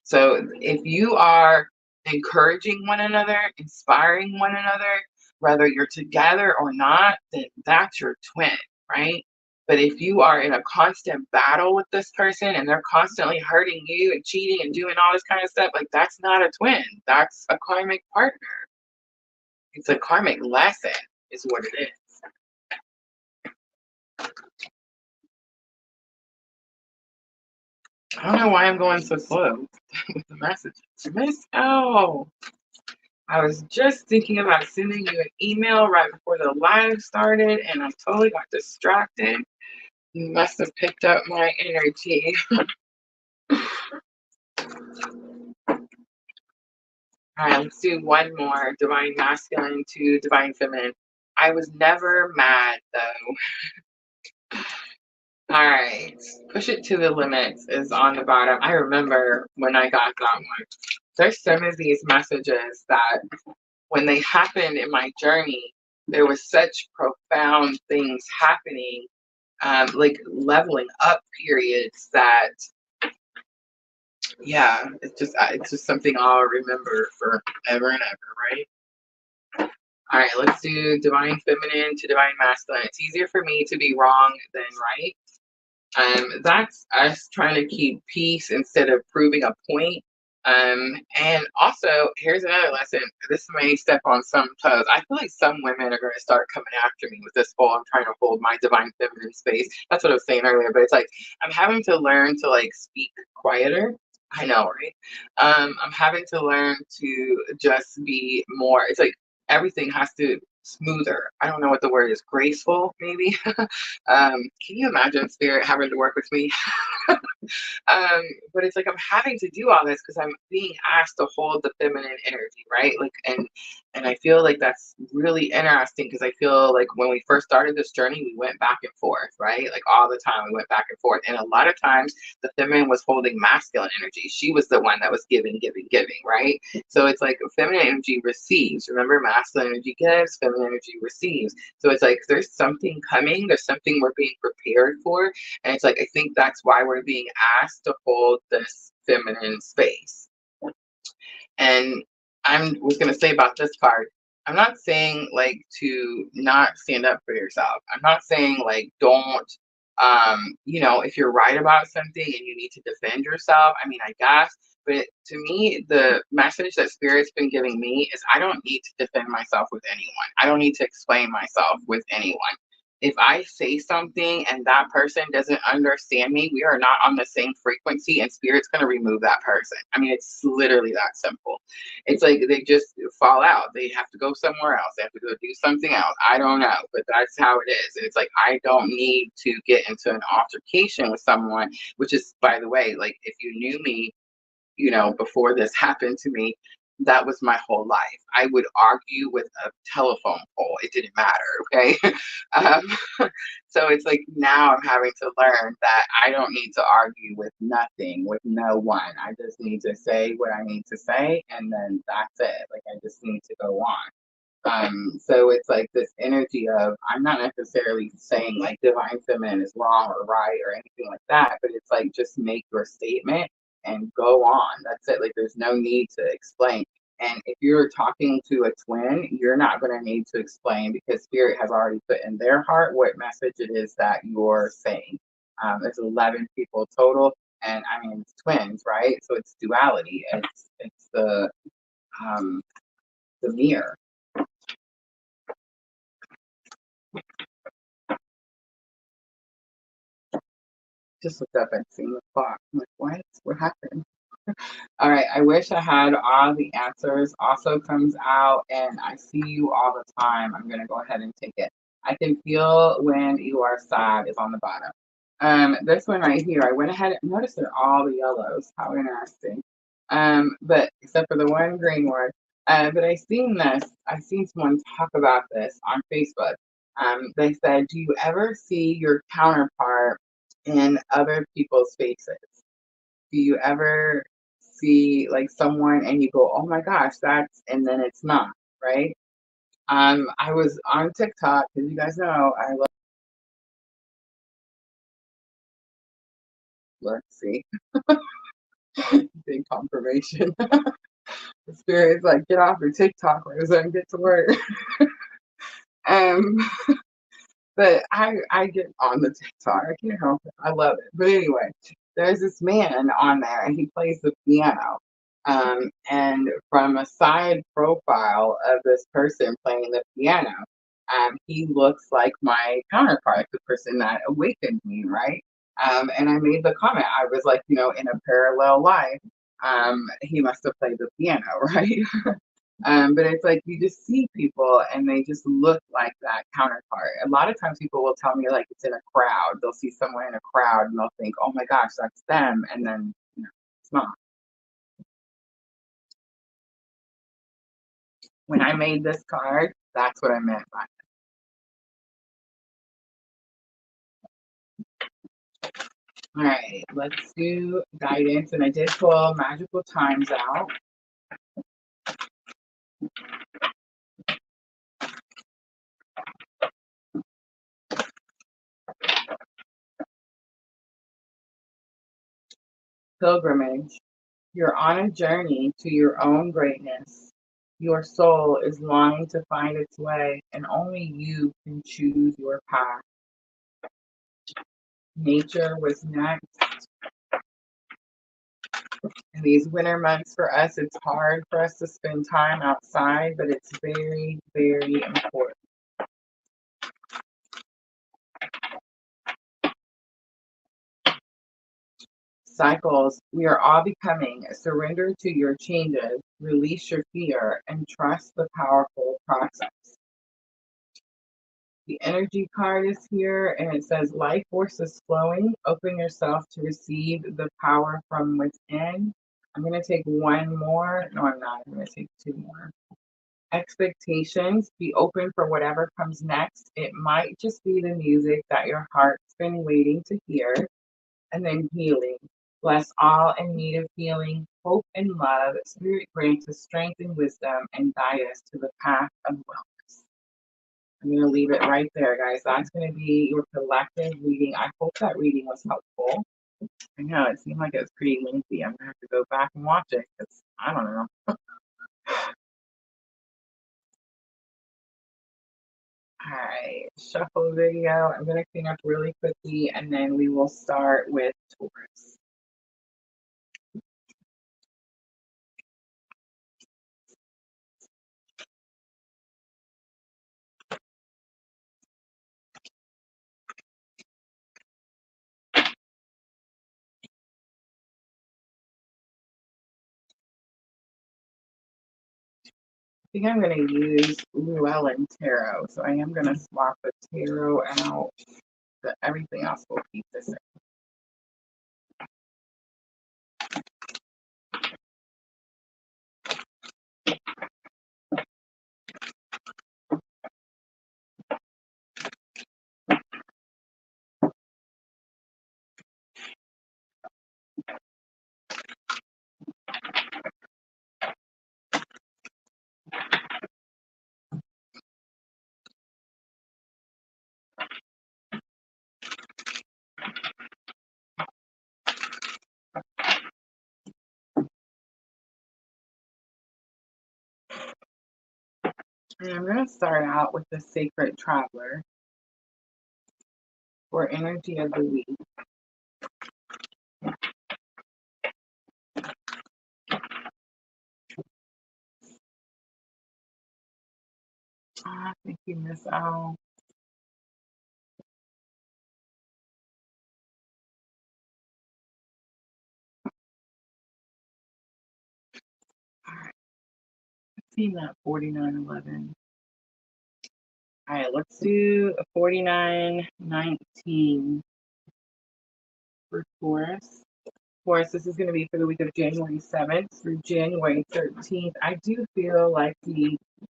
So if you are encouraging one another, inspiring one another, whether you're together or not, then that's your twin, right? But if you are in a constant battle with this person and they're constantly hurting you and cheating and doing all this kind of stuff, like, that's not a twin. That's a karmic partner. It's a karmic lesson, is what it is. I don't know why I'm going so slow with the message. Miss L, I was just thinking about sending you an email right before the live started, and I totally got distracted. You must have picked up my energy. All right, let's do one more. Divine masculine to divine feminine. I was never mad, though. All right, push it to the limits is on the bottom. I remember when I got that one. There's some of these messages that when they happened in my journey, there was such profound things happening, like leveling up periods that, yeah, it's just something I'll remember forever and ever, right? All right, let's do divine feminine to divine masculine. It's easier for me to be wrong than right. That's us trying to keep peace instead of proving a point. And also, here's another lesson. This may step on some toes. I feel like some women are going to start coming after me with this whole I'm trying to hold my divine feminine space. That's what I was saying earlier, but it's like I'm having to learn to like speak quieter. I know, right? I'm having to learn to just be more. It's like everything has to smoother. I don't know what the word is. Graceful, maybe. Can you imagine spirit having to work with me? But it's like I'm having to do all this because I'm being asked to hold the feminine energy, right? Like, and I feel like that's really interesting because I feel like when we first started this journey, we went back and forth, right? Like all the time we went back and forth. And a lot of times the feminine was holding masculine energy. She was the one that was giving, giving, giving, right? So it's like feminine energy receives. Remember, masculine energy gives, feminine energy receives. So it's like there's something coming, there's something we're being prepared for. And it's like I think that's why we're being asked to hold this feminine space. And I was going to say about this card, I'm not saying like to not stand up for yourself. I'm not saying like don't, if you're right about something and you need to defend yourself, I mean, I guess. But to me, the message that Spirit's been giving me is I don't need to defend myself with anyone. I don't need to explain myself with anyone. If I say something and that person doesn't understand me, we are not on the same frequency, and Spirit's going to remove that person. I mean, it's literally that simple. It's like they just fall out. They have to go somewhere else. They have to go do something else. I don't know, but that's how it is. And it's like I don't need to get into an altercation with someone, which is, by the way, like if you knew me, before this happened to me, that was my whole life. I would argue with a telephone pole. It didn't matter, okay? um, so it's like now I'm having to learn that I don't need to argue with nothing, with no one. I just need to say what I need to say, and then that's it. Like I just need to go on. So it's like this energy of I'm not necessarily saying like divine feminine is wrong or right or anything like that, but it's like just make your statement and go on. That's it. Like there's no need to explain. And if you're talking to a twin, you're not going to need to explain because Spirit has already put in their heart what message it is that you're saying. There's 11 people total, and I mean it's twins, right? So it's duality. It's the mirror. just looked up and seen the clock. I'm like, what? What happened? All right, I wish I had all the answers. Also comes out, and I see you all the time. I'm gonna go ahead and take it. I can feel when you are sad is on the bottom. This one right here, I went ahead and noticed they're all the yellows. How interesting. But except for the one green one. But I seen someone talk about this on Facebook. They said, do you ever see your counterpart in other people's faces? Do you ever see like someone and you go, oh my gosh, that's, and then it's not, right? I was on TikTok, because you guys know I love, let's see, big confirmation. The spirit's like, get off your TikTok, Rosa, and get to work. um, but I get on the TikTok. I can't help it. I love it. But anyway, there's this man on there and he plays the piano. And from a side profile of this person playing the piano, he looks like my counterpart, the person that awakened me, right? And I made the comment. I was like, in a parallel life, he must have played the piano, right? But it's like you just see people and they just look like that counterpart. A lot of times people will tell me like it's in a crowd. They'll see someone in a crowd and they'll think, oh my gosh, that's them. And then it's not. When I made this card, that's what I meant by it. All right, let's do guidance. And I did pull magical times out. Pilgrimage. You're on a journey to your own greatness. Your soul is longing to find its way, and only you can choose your path. Nature was next. In these winter months for us, it's hard for us to spend time outside, but it's very, very important. Cycles, we are all becoming. Surrender to your changes, release your fear, and trust the powerful process. The energy card is here and it says life force is flowing. Open yourself to receive the power from within. I'm going to take one more. No, I'm not. I'm going to take two more. Expectations, be open for whatever comes next. It might just be the music that your heart's been waiting to hear. And then healing. Bless all in need of healing, hope and love. Spirit grants us strength and wisdom and guide us to the path of wellness. I'm going to leave it right there, guys. That's going to be your collective reading. I hope that reading was helpful. I know it seemed like it was pretty lengthy. I'm going to have to go back and watch it because I don't know. All right, shuffle video. I'm going to clean up really quickly and then we will start with Taurus. I think I'm going to use Llewellyn Tarot. So I am going to swap the tarot out, but everything else will keep the same. And I'm going to start out with the Sacred Traveler for energy of the week. Thank you, Miss Al. seen that 4911. All right, let's do a 4919 for Taurus. Taurus, this is going to be for the week of January 7th through January 13th. I do feel like the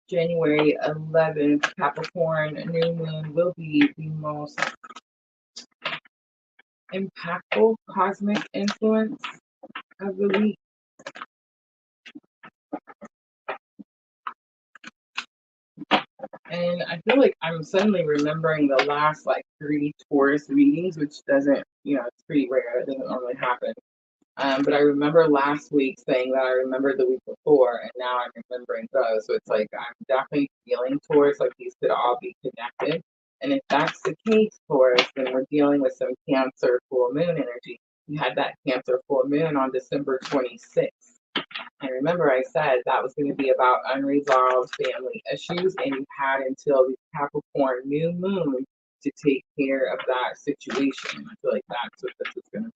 January 11th Capricorn new moon will be the most impactful cosmic influence of the week. And I feel like I'm suddenly remembering the last like 3 Taurus readings, which doesn't, it's pretty rare. It doesn't normally happen. But I remember last week saying that I remembered the week before, and now I'm remembering those. So it's like I'm definitely feeling Taurus, like these could all be connected. And if that's the case, Taurus, then we're dealing with some Cancer full moon energy. You had that Cancer full moon on December 26th. And remember, I said that was going to be about unresolved family issues, and you had until the Capricorn new moon to take care of that situation. I feel like that's what this is going to be.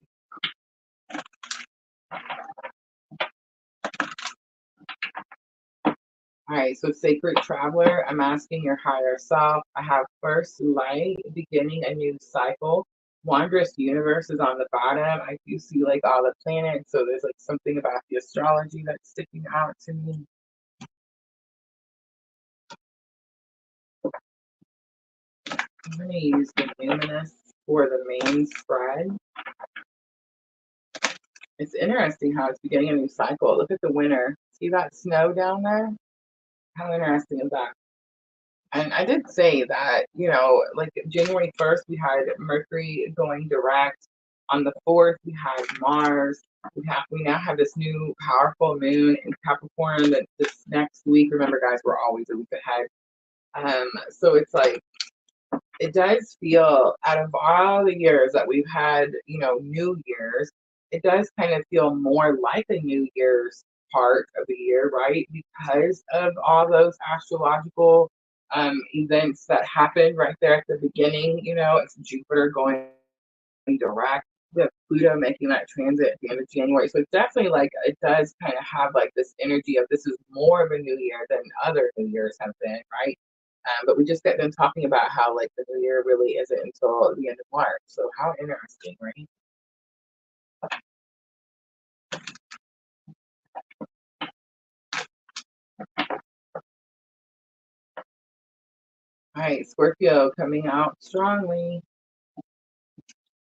All right, so Sacred Traveler, I'm asking your higher self. I have first light, beginning a new cycle. Wondrous Universe is on the bottom. I do see like all the planets, so there's like something about the astrology that's sticking out to me. I'm going to use the luminous for the main spread. It's interesting how it's beginning a new cycle. Look at the winter. See that snow down there? How interesting is that? And I did say that, like January 1st, we had Mercury going direct. On the 4th, we had Mars. We now have this new powerful moon in Capricorn that this next week, remember guys, we're always a week ahead. So it's like, it does feel, out of all the years that we've had, New Year's, it does kind of feel more like a New Year's part of the year, right? Because of all those astrological events that happened right there at the beginning. It's Jupiter going direct. We have Pluto making that transit at the end of January. So it's definitely like, it does kind of have like this energy of this is more of a new year than other New Years have been, right? But we just got done talking about how like the new year really isn't until the end of March. So how interesting, right? All right, Scorpio coming out strongly.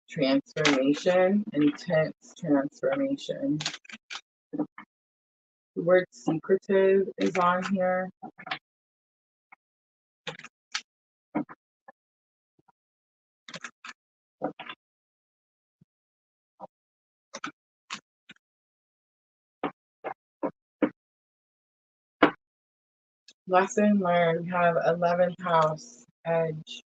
Transformation, intense transformation. The word secretive is on here. Lesson learned, we have 11th house, edge.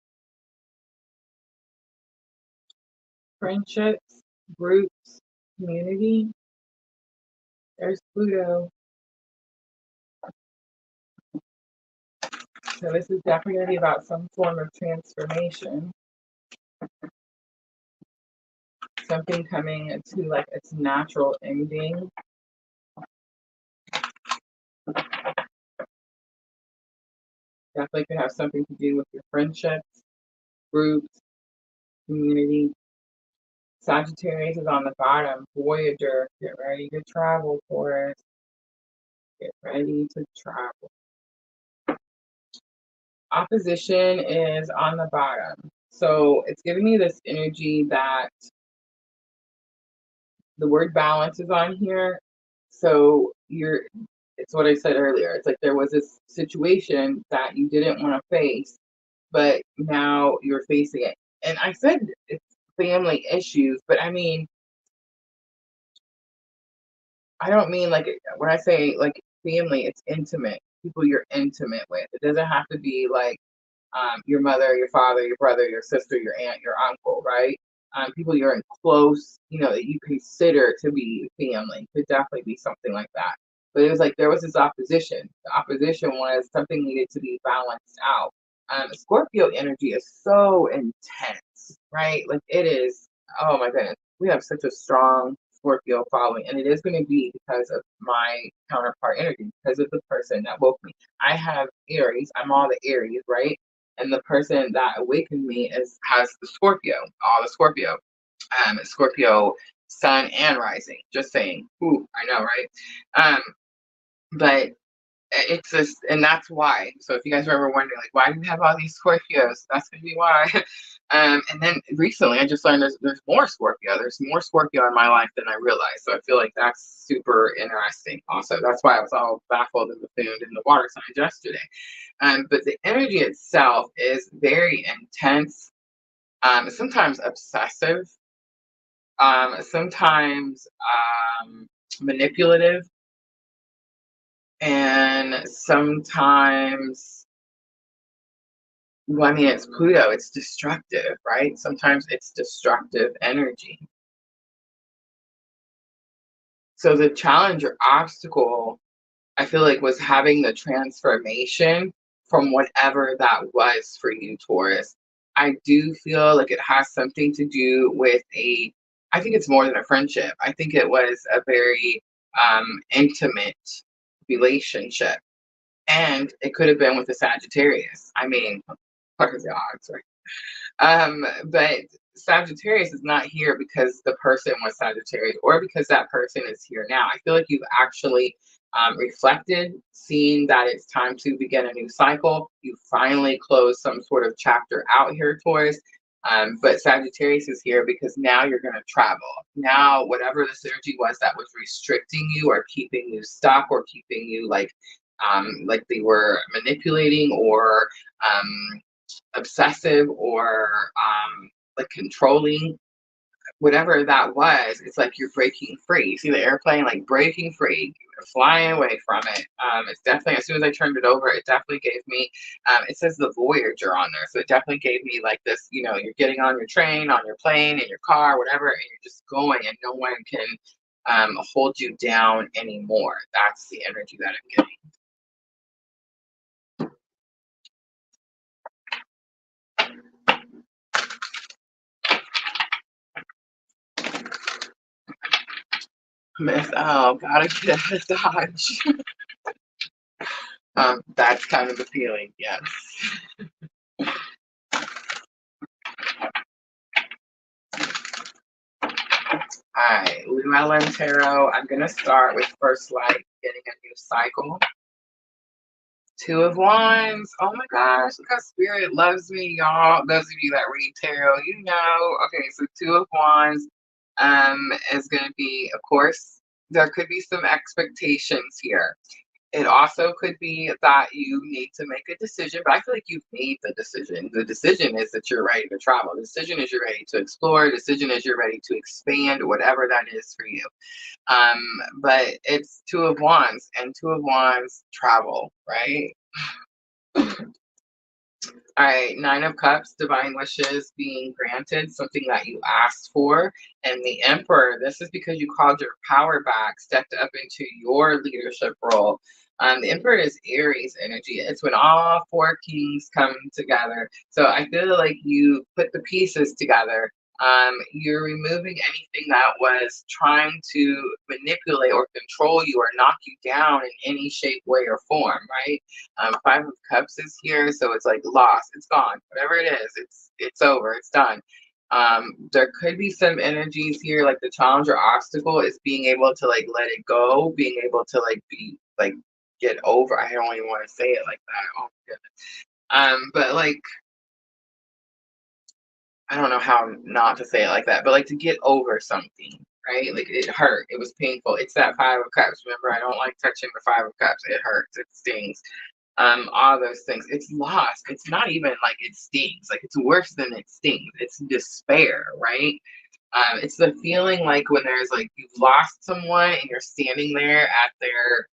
Friendships, groups, community. There's Pluto. So this is definitely going to be about some form of transformation. Something coming to like its natural ending. Definitely could have something to do with your friendships, groups, community. Sagittarius is on the bottom. Voyager, get ready to travel, Taurus. Get ready to travel. Opposition is on the bottom. So it's giving me this energy that the word balance is on here. So it's what I said earlier. It's like there was this situation that you didn't want to face, but now you're facing it. And I said it's family issues, but I mean, I don't mean like when I say like family, it's intimate, people you're intimate with. It doesn't have to be like your mother, your father, your brother, your sister, your aunt, your uncle, right? People you're in close, that you consider to be family. Could definitely be something like that. But it was like there was this opposition. The opposition was something needed to be balanced out. Scorpio energy is so intense, right? Like it is, oh my goodness. We have such a strong Scorpio following, and it is going to be because of my counterpart energy, because of the person that woke me. I have Aries. I'm all the Aries, right? And the person that awakened me has the Scorpio, all the Scorpio, Scorpio sun and rising. Just saying. Ooh, I know, right? But it's just, and that's why. So if you guys are ever wondering, like, why do you have all these Scorpios? That's gonna be why. And then recently, I just learned there's more Scorpio. There's more Scorpio in my life than I realized. So I feel like that's super interesting. Also, that's why I was all baffled and buffooned in the water signs yesterday. But the energy itself is very intense. Sometimes obsessive. Sometimes manipulative. And sometimes, well, I mean, it's Pluto, it's destructive, right? Sometimes it's destructive energy. So the challenge or obstacle, I feel like, was having the transformation from whatever that was for you, Taurus. I do feel like it has something to do with I think it's more than a friendship. I think it was a very intimate relationship. And it could have been with a Sagittarius. I mean, what are the odds, right? But Sagittarius is not here because the person was Sagittarius or because that person is here now. I feel like you've actually reflected, seen that it's time to begin a new cycle. You finally closed some sort of chapter out here, Taurus. But Sagittarius is here because now you're going to travel. Now, whatever this energy was that was restricting you or keeping you stuck or keeping you like they were manipulating or obsessive or like controlling, whatever that was, it's like you're breaking free. You see the airplane like breaking free, flying away from it. It's definitely, as soon as I turned it over, it definitely gave me, it says the Voyager on there. So it definitely gave me like this, you know, you're getting on your train, on your plane, in your car, whatever, and you're just going and no one can hold you down anymore. That's the energy that I'm getting. Miss L, gotta get out of Dodge. That's kind of the feeling, yes. Alright, Llewellyn Tarot. I'm gonna start with first light, getting a new cycle. Two of Wands. Oh my gosh, look how Spirit loves me, y'all. Those of you that read tarot, you know. Okay, so Two of Wands is gonna be, of course, there could be some expectations here. It also could be that you need to make a decision, but I feel like you've made the decision. The decision is that you're ready to travel. The decision is you're ready to explore. The decision is you're ready to expand, whatever that is for you. But it's Two of Wands, and Two of Wands travel, right? All right, Nine of Cups, divine wishes being granted, something that you asked for. And the Emperor, this is because you called your power back, stepped up into your leadership role. The Emperor is Aries energy. It's when all four kings come together. So I feel like you put the pieces together. You're removing anything that was trying to manipulate or control you or knock you down in any shape, way, or form, right? Five of Cups is here, so it's like lost, it's gone, whatever it is, it's over, it's done. There could be some energies here, like the challenge or obstacle is being able to like let it go, being able to like be like get over. I don't even want to say it like that. Oh my goodness. But like I don't know how not to say it like that, but like to get over something, right? Like it hurt, it was painful. It's that Five of Cups. Remember, I don't like touching the Five of Cups. It hurts, it stings. All those things. It's lost. It's not even like it stings. Like it's worse than it stings. It's despair, right? It's the feeling like when there's like you've lost someone and you're standing there at their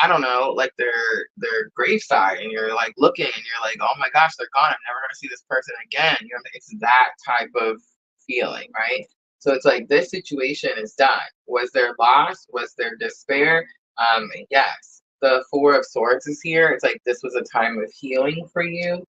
I don't know, like their graveside and you're like looking and you're like, oh my gosh, they're gone. I'm never gonna see this person again. You know, it's that type of feeling, right? So it's like this situation is done. Was there loss? Was there despair? Yes. The Four of Swords is here. It's like this was a time of healing for you.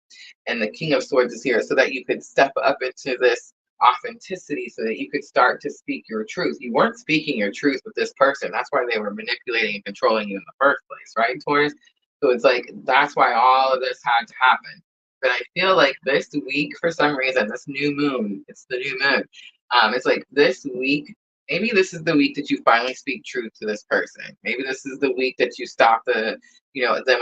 And the King of Swords is here so that you could step up into this authenticity so that you could start to speak your truth. You weren't speaking your truth with this person. That's why they were manipulating and controlling you in the first place, right, Taurus? So it's like that's why all of this had to happen. But I feel like this week, for some reason, this new moon, it's the new moon. It's like this week, maybe this is the week that you finally speak truth to this person. Maybe this is the week that you stop them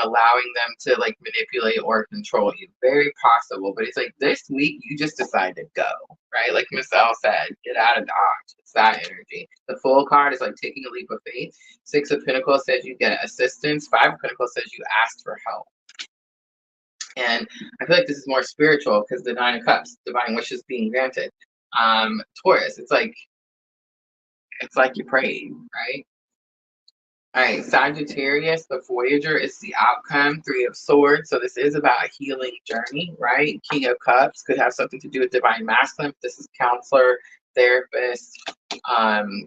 allowing them to like manipulate or control you. Very possible. But it's like this week you just decide to go, right? Like Miss L said, get out of Dodge. It's that energy. The Fool card is like taking a leap of faith. Six of Pentacles says you get assistance. Five of Pentacles says you asked for help. And I feel like this is more spiritual because the Nine of Cups, divine wishes being granted. Taurus, it's like you prayed, right? All right, Sagittarius, the Voyager is the outcome. Three of Swords. So this is about a healing journey, right? King of Cups could have something to do with divine masculine. This is counselor, therapist,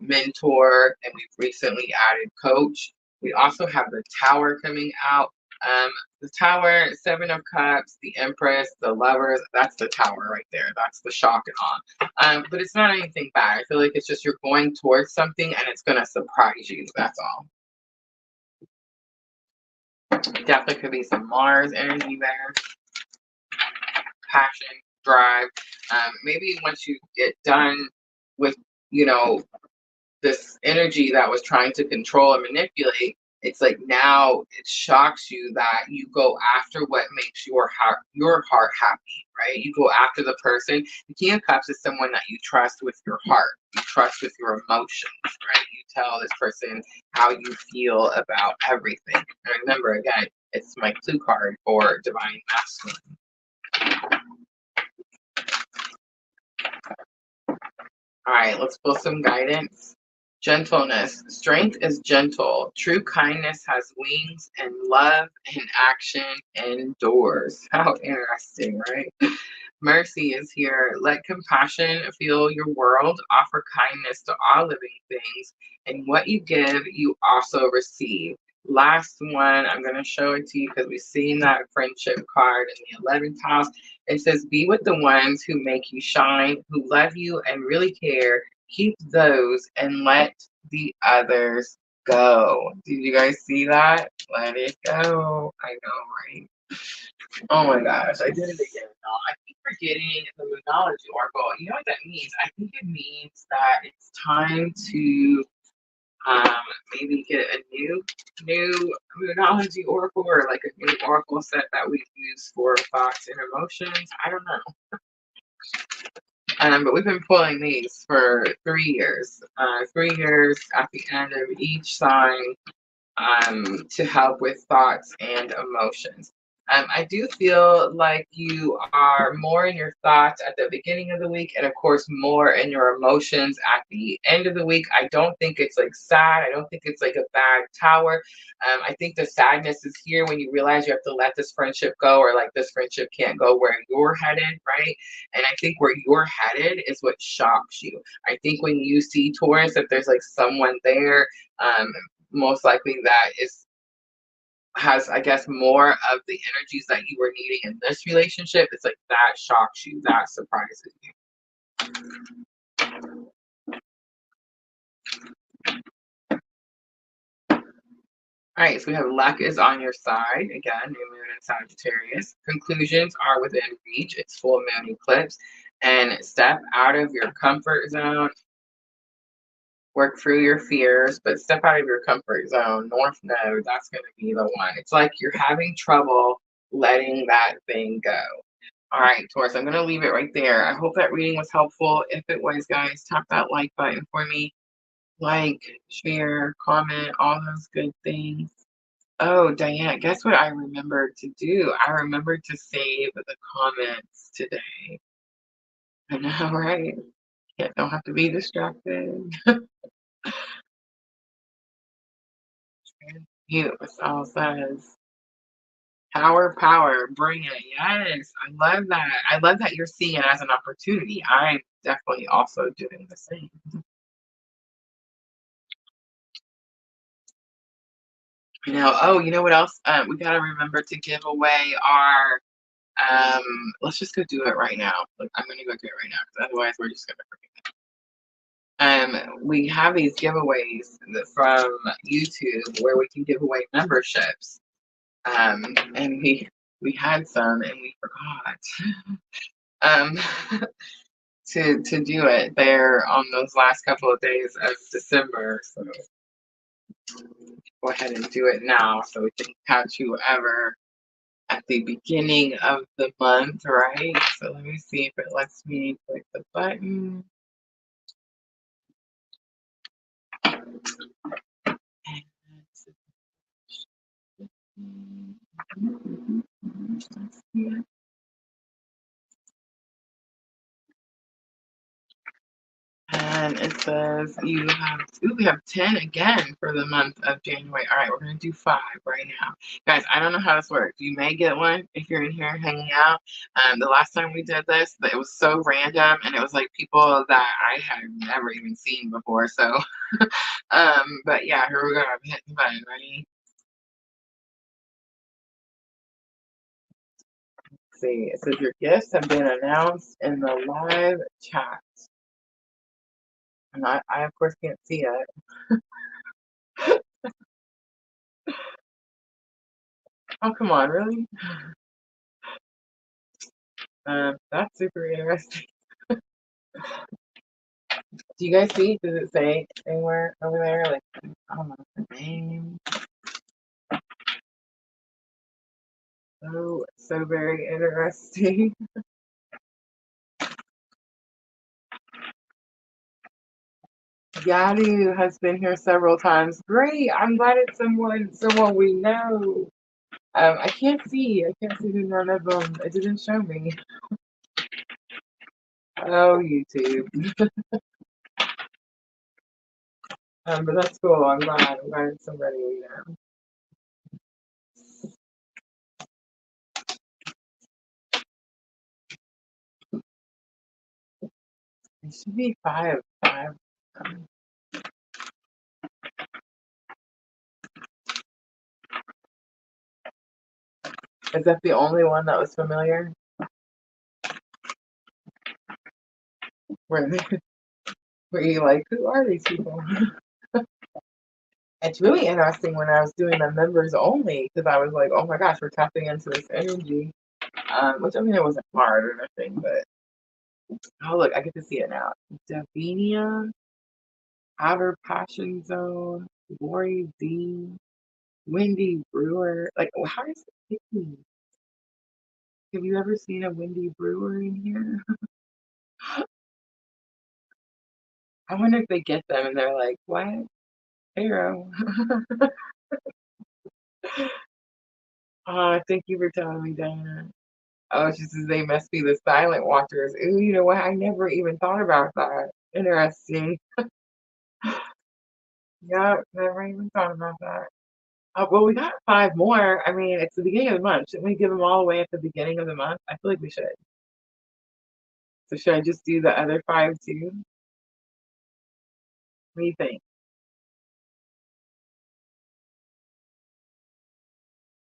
mentor, and we've recently added coach. We also have the Tower coming out. The Tower, Seven of Cups, the Empress, the Lovers. That's the Tower right there. That's the shock and awe. But it's not anything bad. I feel like it's just you're going towards something and it's going to surprise you. That's all. Definitely could be some Mars energy there. Passion, drive. Maybe once you get done with, this energy that was trying to control and manipulate, it's like now it shocks you that you go after what makes your heart happy, right? You go after the person. The King of Cups is someone that you trust with your heart. You trust with your emotions, right? You tell this person how you feel about everything. And remember, again, it's my clue card for divine masculine. All right, let's pull some guidance. Gentleness. Strength is gentle. True kindness has wings, and love and action endures. How interesting, right? Mercy is here. Let compassion fill your world. Offer kindness to all living things. And what you give, you also receive. Last one, I'm going to show it to you because we've seen that friendship card in the 11th house. It says, be with the ones who make you shine, who love you and really care. Keep those and let the others go. Did you guys see that? Let it go. I know, right? Oh my gosh, I did it again. No, I keep forgetting the Moonology Oracle. You know what that means? I think it means that it's time to maybe get a new Moonology Oracle or like a new Oracle set that we use for thoughts and emotions. I don't know. But we've been pulling these for 3 years. 3 years at the end of each sign to help with thoughts and emotions. I do feel like you are more in your thoughts at the beginning of the week and of course more in your emotions at the end of the week. I don't think it's like sad. I don't think it's like a bad tower. I think the sadness is here when you realize you have to let this friendship go or like this friendship can't go where you're headed, right? And I think where you're headed is what shocks you. I think when you see Taurus, if there's like someone there, most likely that has I guess more of the energies that you were needing in this relationship. It's like that shocks you, that surprises you. All right, so we have luck is on your side. Again, new moon in Sagittarius. Conclusions are within reach. It's full moon eclipse. And step out of your comfort zone. Work through your fears, but step out of your comfort zone. North Node, that's going to be the one. It's like you're having trouble letting that thing go. All right, Taurus, I'm going to leave it right there. I hope that reading was helpful. If it was, guys, tap that like button for me. Like, share, comment, all those good things. Oh, Diane, guess what I remembered to do? I remembered to save the comments today. I know, right? Yeah, don't have to be distracted. You, all says. Power, bring it. Yes, I love that. I love that you're seeing it as an opportunity. I'm definitely also doing the same. You know, oh, you know what else? We got to remember to give away our Let's just go do it right now. Like, I'm gonna go do it right now because otherwise we're just gonna forget. We have these giveaways from YouTube where we can give away memberships. And we had some and we forgot to do it there on those last couple of days of December. So go ahead and do it now so we can catch whoever at the beginning of the month, right? So let me see if it lets me click the button. And it says you have, ooh, we have 10 again for the month of January. All right, we're going to do 5 right now. Guys, I don't know how this works. You may get one if you're in here hanging out. The last time we did this, it was so random, and it was like people that I had never even seen before. So, but yeah, here we go. I'm hitting the button. Ready? Let's see, it says your gifts have been announced in the live chat. And I of course can't see it. Oh, come on, really? That's super interesting. Do you guys see? Does it say anywhere over there? Like, I don't know, the name. So very interesting. Yadu has been here several times. Great. I'm glad it's someone we know. I can't see who none of them. It didn't show me. Oh, YouTube. But that's cool. I'm glad it's somebody we know. It should be 5. Is that the only one that was familiar? Were you like, who are these people? It's really interesting when I was doing the members only because I was like, oh my gosh, we're tapping into this energy. Which I mean, it wasn't hard or nothing, but oh look, I get to see it now. Davinia, Outer Passion Zone, Lori D, Wendy Brewer. Like, how is it picking? Have you ever seen a Wendy Brewer in here? I wonder if they get them and they're like, what? Arrow. Thank you for telling me, Diana. Oh, she says they must be the silent watchers. Ooh, you know what? I never even thought about that. Interesting. Yep, never even thought about that. Well, we got 5 more. I mean, it's the beginning of the month. Shouldn't we give them all away at the beginning of the month? I feel like we should. So should I just do the other 5 too? What do you think?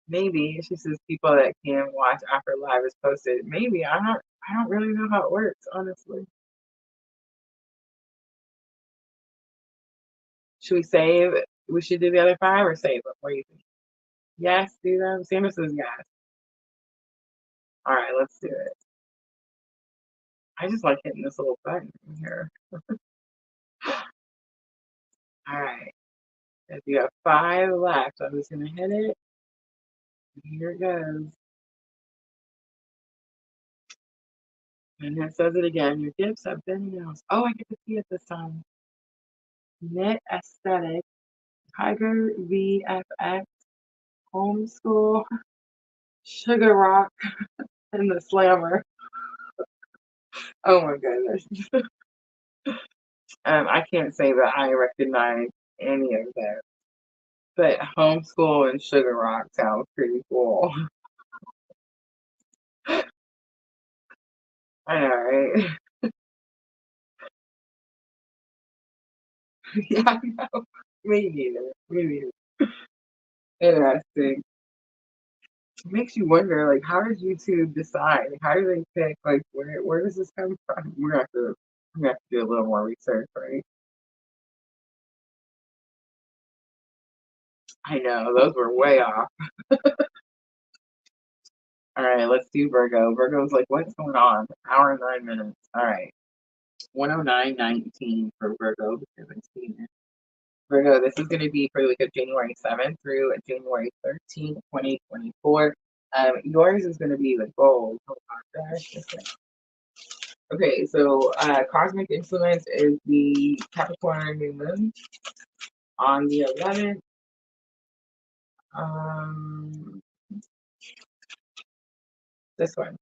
Maybe. She says people that can watch after live is posted. Maybe. I don't really know how it works, honestly. Should we save? We should do the other 5 or save them? What do you think? Yes, do them. Sandra says yes. All right, let's do it. I just like hitting this little button here. All right. If you have 5 left, I'm just going to hit it. Here it goes. And it says it again. Your gifts have been announced. Oh, I get to see it this time. Knit Aesthetic, Tiger VFX, Homeschool, Sugar Rock, and the Slammer. Oh my goodness. I can't say that I recognize any of that. But Homeschool and Sugar Rock sounds pretty cool. I know, right? Yeah, I know. Me neither. Me neither. Interesting. It makes you wonder, like, how does YouTube decide? How do they pick, like, where does this come from? We have to do a little more research, right? I know, those were way off. All right, let's do Virgo. Virgo's like, what's going on? Hour and 9 minutes. All right. 109.19 for Virgo because I'm seeing it. Virgo, this is going to be for the week of January 7th through January 13th, 2024. Yours is going to be the gold. Hold on, guys. Okay, so cosmic influence is the Capricorn new moon on the 11th. Um, this one,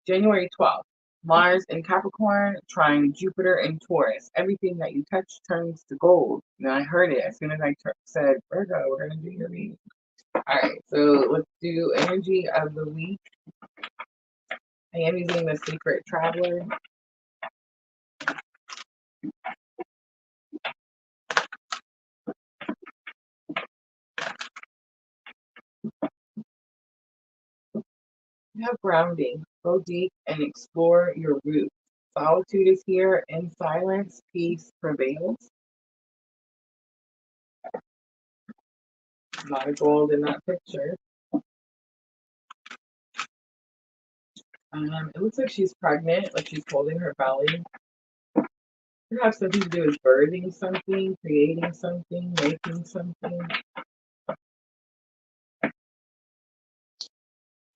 January 12th. Mars in Capricorn trying Jupiter in Taurus. Everything that you touch turns to gold. And I heard it as soon as I said, Virgo, we're going to do your reading. All right, so let's do energy of the week. I am using the Secret Traveler. You have grounding. Go deep and explore your roots. Solitude is here. In silence, peace prevails. A lot of gold in that picture. It looks like she's pregnant, like she's holding her belly. Could have something to do with birthing something, creating something, making something.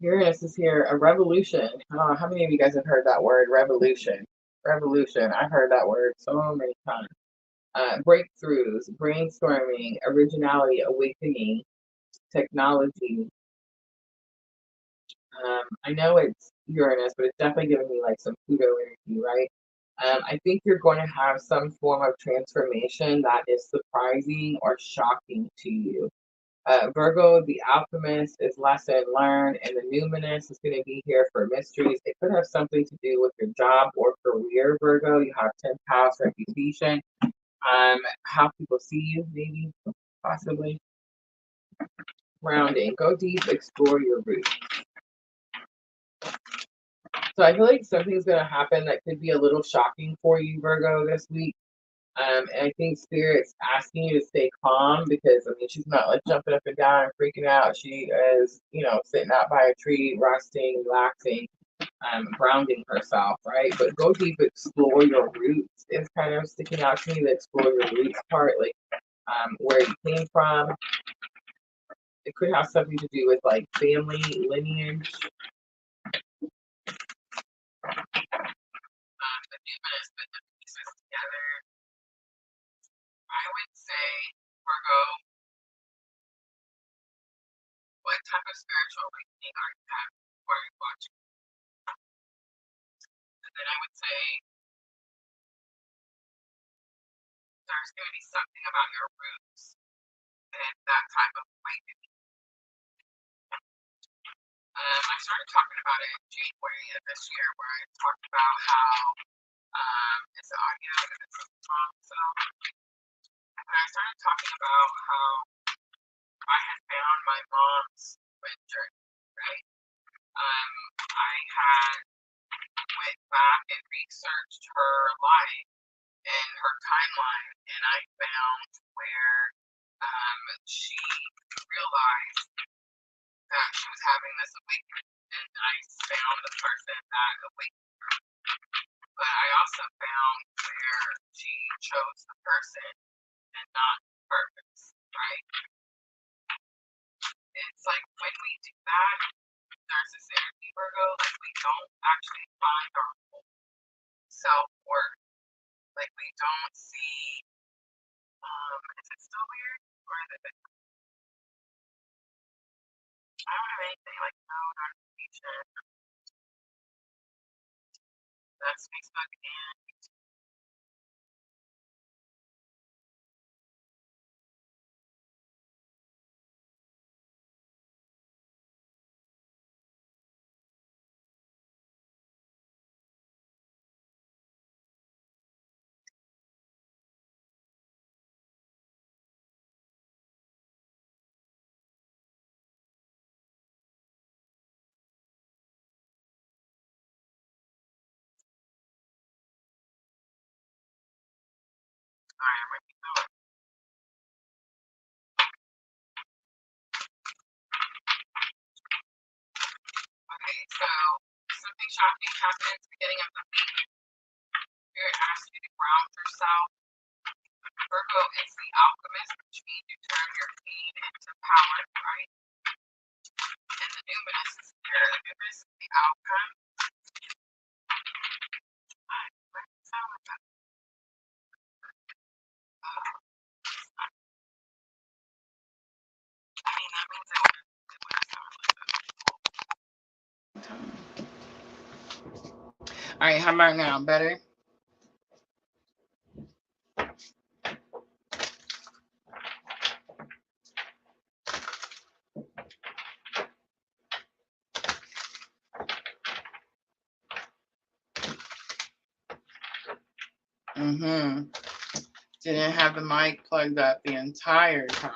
Uranus is here, a revolution. Oh, how many of you guys have heard that word, revolution? Revolution. I've heard that word so many times. Breakthroughs, brainstorming, originality, awakening, technology. I know it's Uranus, but it's definitely giving me like some Pluto energy, right? I think you're going to have some form of transformation that is surprising or shocking to you. Virgo, the alchemist, is lesson learned, and the numinous is going to be here for mysteries. It could have something to do with your job or career, Virgo. You have 10th house reputation, how people see you, maybe, possibly. Grounding, go deep, explore your roots. So I feel like something's going to happen that could be a little shocking for you, Virgo, this week. And I think Spirit's asking you to stay calm because, I mean, she's not like jumping up and down and freaking out. She is, sitting out by a tree, resting, relaxing, grounding herself, right? But go deep, explore your roots. It's kind of sticking out to me, the explore your roots part, like where you came from. It could have something to do with like family, lineage. The numinous put the pieces together. I would say, Virgo, what type of spiritual awakening are you having? Or are you watching? And then I would say there's going to be something about your roots and that type of awakening. I started talking about it in January of this year, where I talked about how it's audio and it's wrong. So, and I started talking about how I had found my mom's winter, right? I had went back and researched her life and her timeline, and I found where she realized that she was having this awakening, and I found the person that awakened her. But I also found where she chose the person and not the purpose, right? It's like when we do that, there's this energy, Virgo, like we don't actually find our whole self worth. Like we don't see, is it still weird? Or is it, I don't have anything like no notification. That's Facebook and Sorry, I'm making notes. Okay, so something shocking happens beginning of the week. Spirit asks you to ground yourself. Virgo is the alchemist, which means you turn your pain into power, right? And the numinous is here. The numinous is the outcome. What sound like that? I mean, that means I want to sound like that. All right, how about now? Better? Didn't have the mic plugged up the entire time.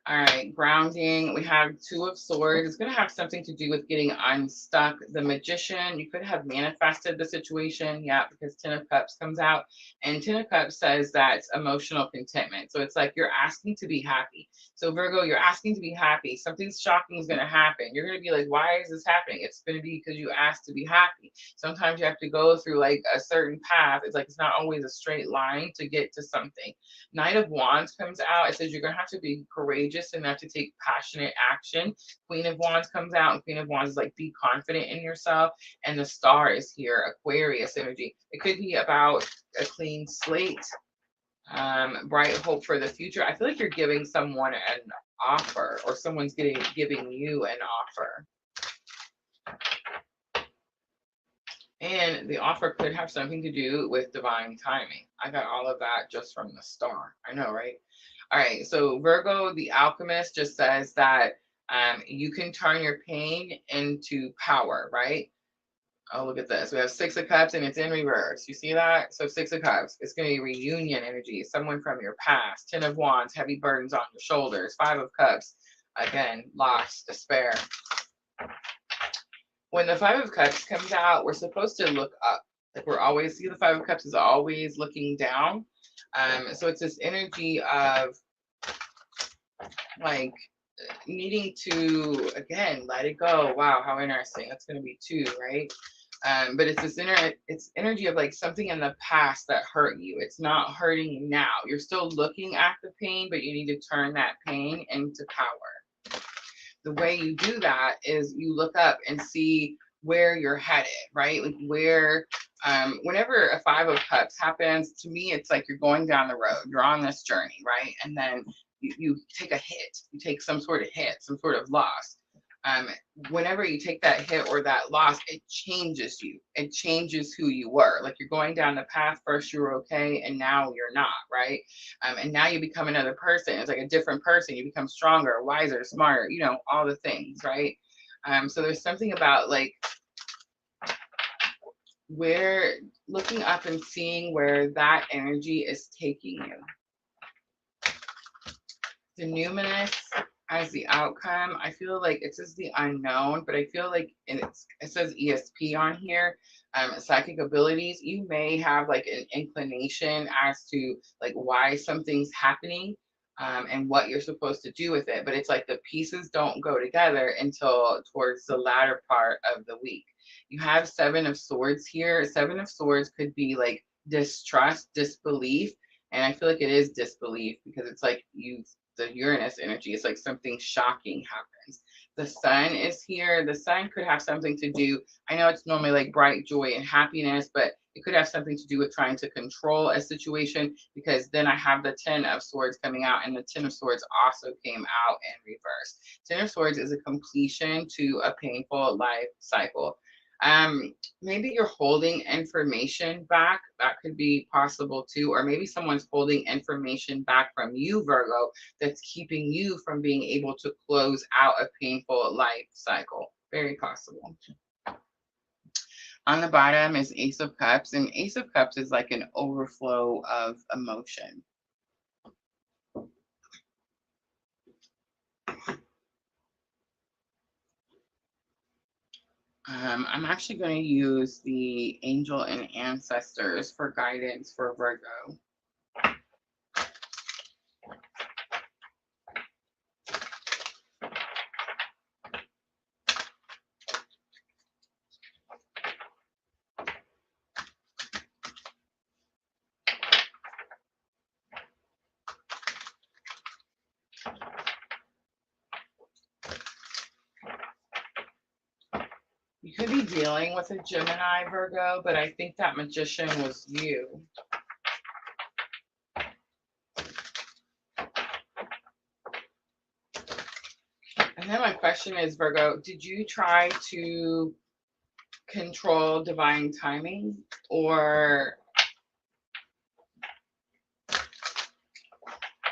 All right, grounding. We have Two of Swords. It's going to have something to do with getting unstuck. The Magician, you could have manifested the situation. Yeah, because Ten of Cups comes out. And Ten of Cups says that's emotional contentment. So it's like you're asking to be happy. So Virgo, you're asking to be happy. Something shocking is going to happen. You're going to be like, why is this happening? It's going to be because you asked to be happy. Sometimes you have to go through like a certain path. It's like it's not always a straight line to get to something. Knight of Wands comes out. It says you're going to have to be courageous enough to take passionate action. Queen of Wands comes out, and Queen of Wands is like, be confident in yourself. And the Star is here, Aquarius energy. It could be about a clean slate, bright hope for the future. I feel like you're giving someone an offer, or someone's giving you an offer. And the offer could have something to do with divine timing. I got all of that just from the Star. I know, right? All right. So Virgo, the alchemist, just says that you can turn your pain into power, right? Oh, look at this. We have Six of Cups and it's in reverse. You see that? So Six of Cups, it's going to be reunion energy. Someone from your past. Ten of Wands, heavy burdens on your shoulders. Five of Cups, again, loss, despair. When the Five of Cups comes out, we're supposed to look up. Like we're always, see the Five of Cups is always looking down. So it's this energy of like needing to, again, let it go. Wow, how interesting. That's going to be two, right? But it's this it's energy of like something in the past that hurt you. It's not hurting you now. You're still looking at the pain, but you need to turn that pain into power. The way you do that is you look up and see where you're headed, right? Like where, whenever a Five of Cups happens, to me, it's like you're going down the road, you're on this journey, right? And then you take a hit, you take some sort of hit, some sort of loss. Whenever you take that hit or that loss, it changes you. It changes who you were. Like you're going down the path. First you were okay, and now you're not, right? And now you become another person. It's like a different person. You become stronger, wiser, smarter, you know, all the things, right? So there's something about like where looking up and seeing where that energy is taking you. The numinous as the outcome, I feel like it says the unknown, but I feel like it says ESP on here, psychic abilities. You may have like an inclination as to like why something's happening, and what you're supposed to do with it. But it's like the pieces don't go together until towards the latter part of the week. You have Seven of Swords here. Seven of Swords could be like distrust, disbelief. And I feel like it is disbelief because it's like the Uranus energy. It's like something shocking happens. The Sun is here. The Sun could have something to do. I know it's normally like bright joy and happiness, but it could have something to do with trying to control a situation, because then I have the Ten of Swords coming out, and the Ten of Swords also came out in reverse. Ten of Swords is a completion to a painful life cycle. Maybe you're holding information back. That could be possible too. Or maybe someone's holding information back from you, Virgo, that's keeping you from being able to close out a painful life cycle. Very possible. On the bottom is Ace of Cups, and Ace of Cups is like an overflow of emotion. I'm actually going to use the angel and ancestors for guidance for Virgo. You could be dealing with a Gemini, Virgo, but I think that magician was you. And then my question is, Virgo, did you try to control divine timing, or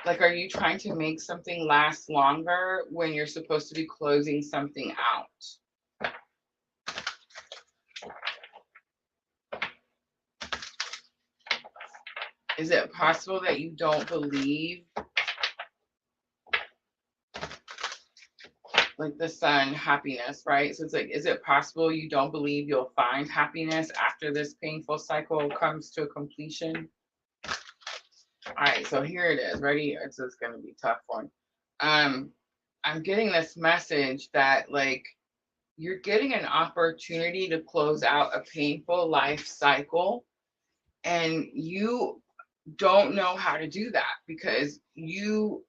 like, are you trying to make something last longer when you're supposed to be closing something out? Is it possible that you don't believe, like the sun, happiness, right? So it's like, is it possible you don't believe you'll find happiness after this painful cycle comes to a completion? All right, so here it is. Ready? It's just going to be a tough one. I'm getting this message that, like, you're getting an opportunity to close out a painful life cycle, and you don't know how to do that because you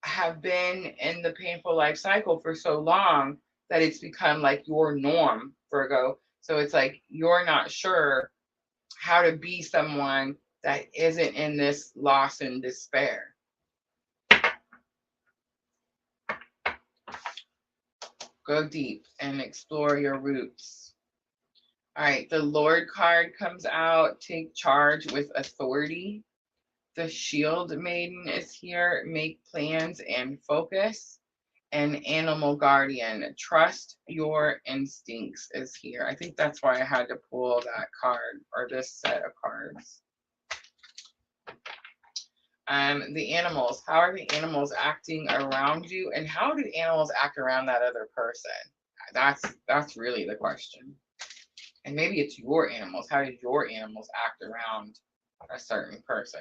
have been in the painful life cycle for so long that it's become like your norm, Virgo. So it's like you're not sure how to be someone that isn't in this loss and despair. Go deep and explore your roots. All right, the Lord card comes out. Take charge with authority. The Shield Maiden is here. Make plans and focus. And Animal Guardian, trust your instincts, is here. I think that's why I had to pull that card, or this set of cards. The animals, how are the animals acting around you, and how do animals act around that other person? That's really the question. And maybe it's your animals. How did your animals act around a certain person?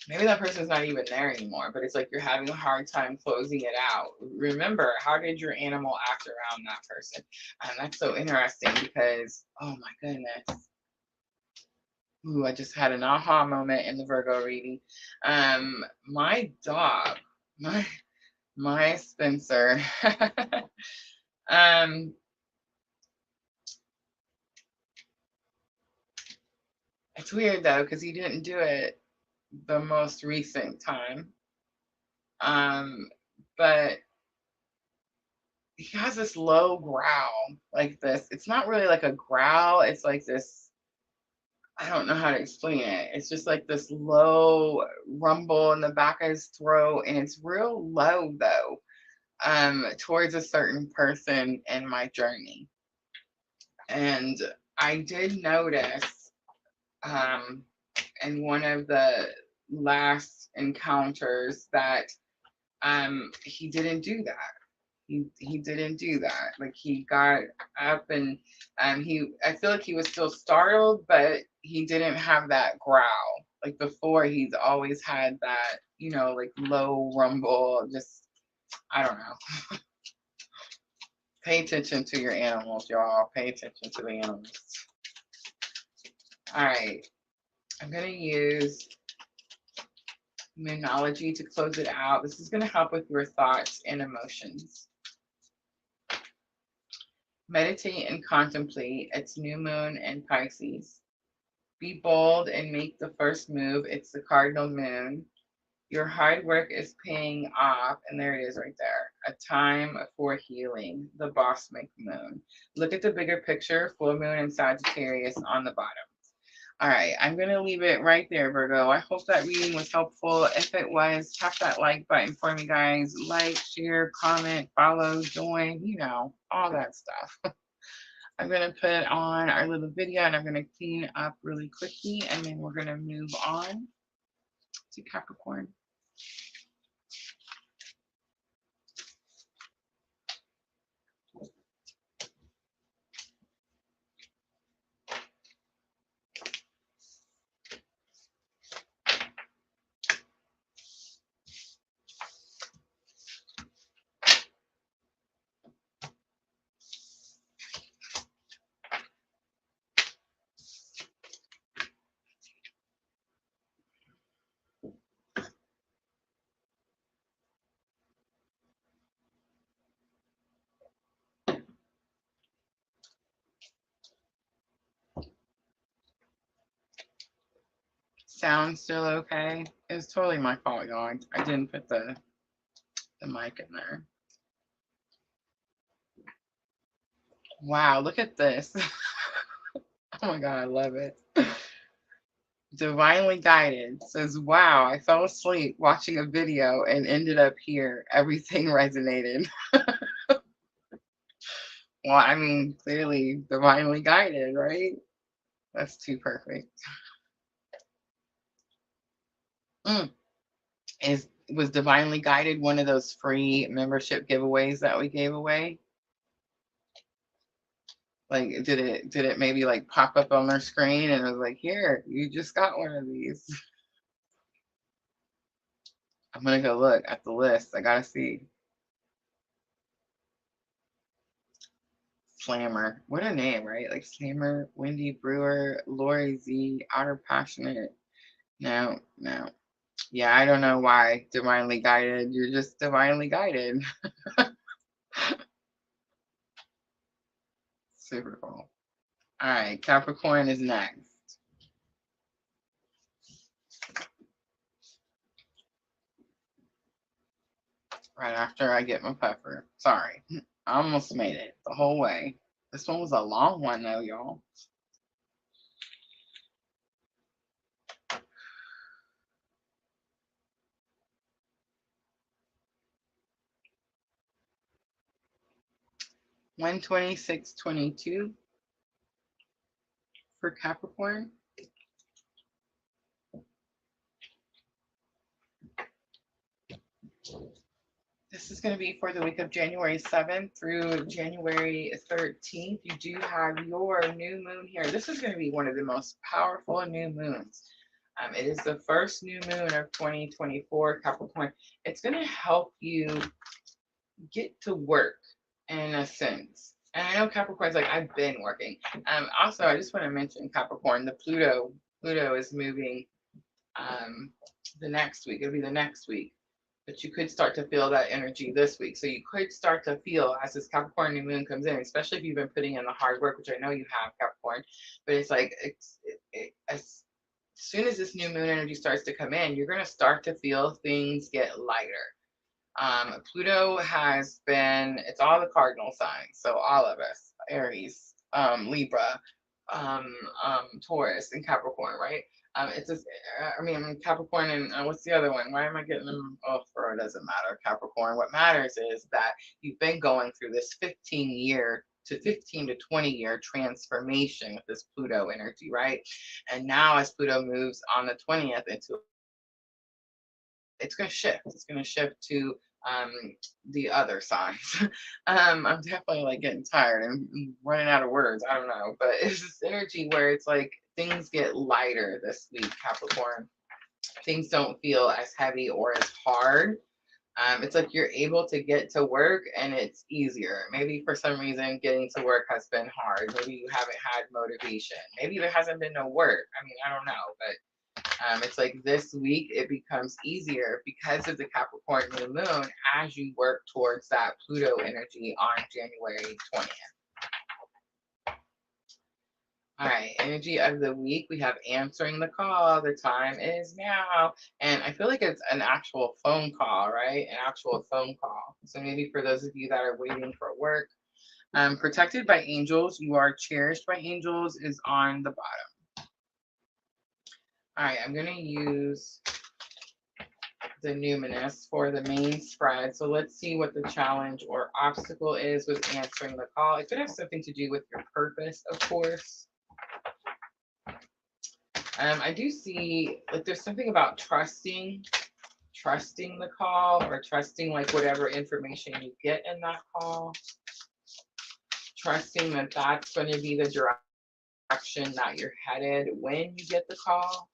Maybe that person's not even there anymore, but it's like you're having a hard time closing it out. Remember, how did your animal act around that person? And that's so interesting because, oh my goodness. Ooh, I just had an aha moment in the Virgo reading. My dog, my Spencer, it's weird though, because he didn't do it the most recent time. But he has this low growl like this. It's not really like a growl. It's like this, I don't know how to explain it. It's just like this low rumble in the back of his throat. And it's real low though, towards a certain person in my journey. And I did notice, in one of the last encounters that he didn't do that. He didn't do that. Like he got up and I feel like he was still startled, but he didn't have that growl. Like before, he's always had that, like low rumble, just, I don't know. Pay attention to your animals, y'all. Pay attention to the animals. All right. I'm going to use Moonology to close it out. This is going to help with your thoughts and emotions. Meditate and contemplate. It's new moon in Pisces. Be bold and make the first move. It's the cardinal moon. Your hard work is paying off. And there it is right there. A time for healing. The Bosmic moon. Look at the bigger picture. Full moon in Sagittarius on the bottom. All right, I'm going to leave it right there, Virgo. I hope that reading was helpful. If it was, tap that like button for me, guys. Like, share, comment, follow, join, all that stuff. I'm going to put on our little video and I'm going to clean up really quickly, and then we're going to move on to Capricorn. Sound still okay? It was totally my fault, y'all. I didn't put the mic in there. Wow, look at this. Oh my God, I love it. Divinely guided says, wow, I fell asleep watching a video and ended up here. Everything resonated. Well, I mean, clearly divinely guided, right? That's too perfect. Was divinely guided one of those free membership giveaways that we gave away? Like, did it maybe like pop up on their screen and it was like, here, you just got one of these? I'm gonna go look at the list. I gotta see. Slammer. What a name, right? Like Slammer, Wendy Brewer, Lori Z, Outer Passionate. No, no. Yeah, I don't know why divinely guided. You're just divinely guided. Super cool. All right, Capricorn is next. Right after I get my pepper. Sorry, I almost made it the whole way. This one was a long one though, y'all. $126.22 for Capricorn. This is going to be for the week of January 7th through January 13th. You do have your new moon here. This is going to be one of the most powerful new moons. It is the first new moon of 2024, Capricorn. It's going to help you get to work in a sense. And I know Capricorn's like, I've been working. Also, I just want to mention Capricorn, the Pluto is moving the next week. It'll be the next week. But you could start to feel that energy this week. So you could start to feel as this Capricorn new moon comes in, especially if you've been putting in the hard work, which I know you have, Capricorn. But it's like, as soon as this new moon energy starts to come in, you're going to start to feel things get lighter. Pluto has been, it's all the cardinal signs. So all of us, Aries, Libra, Taurus, and Capricorn, right? It's just, I mean, Capricorn and what's the other one? Why am I getting them? Oh, it doesn't matter, Capricorn. What matters is that you've been going through this 15 to 20 year transformation with this Pluto energy, right? And now as Pluto moves on the 20th it's going to shift. It's going to shift to the other signs. I'm definitely like getting tired and running out of words. I don't know, but it's this energy where it's like things get lighter this week, Capricorn. Things don't feel as heavy or as hard. It's like you're able to get to work and it's easier. Maybe for some reason getting to work has been hard. Maybe you haven't had motivation. Maybe there hasn't been no work. I mean, I don't know, but it's like this week it becomes easier because of the Capricorn new moon as you work towards that Pluto energy on January 20th. All right, energy of the week, we have answering the call. The time is now. And I feel like it's an actual phone call, right? An actual phone call. So maybe for those of you that are waiting for work, protected by angels, you are cherished by angels is on the bottom. All right, I'm going to use the numinous for the main spread. So let's see what the challenge or obstacle is with answering the call. It could have something to do with your purpose, of course. I do see like there's something about trusting the call or trusting like whatever information you get in that call. Trusting that that's going to be the direction that you're headed when you get the call.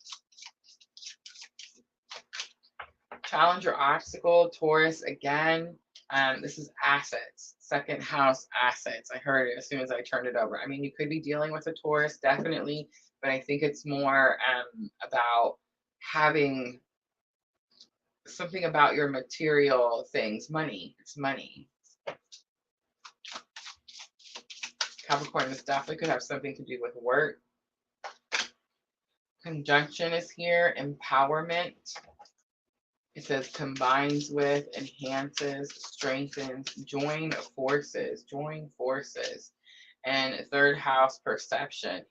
Challenge or obstacle, Taurus, again, this is assets, second house assets. I heard it as soon as I turned it over. I mean, you could be dealing with a Taurus, definitely, but I think it's more about having something about your material things, money. It's money. Capricorn, this definitely could have something to do with work. Conjunction is here, empowerment. It says combines with, enhances, strengthens, join forces. And third house, perception.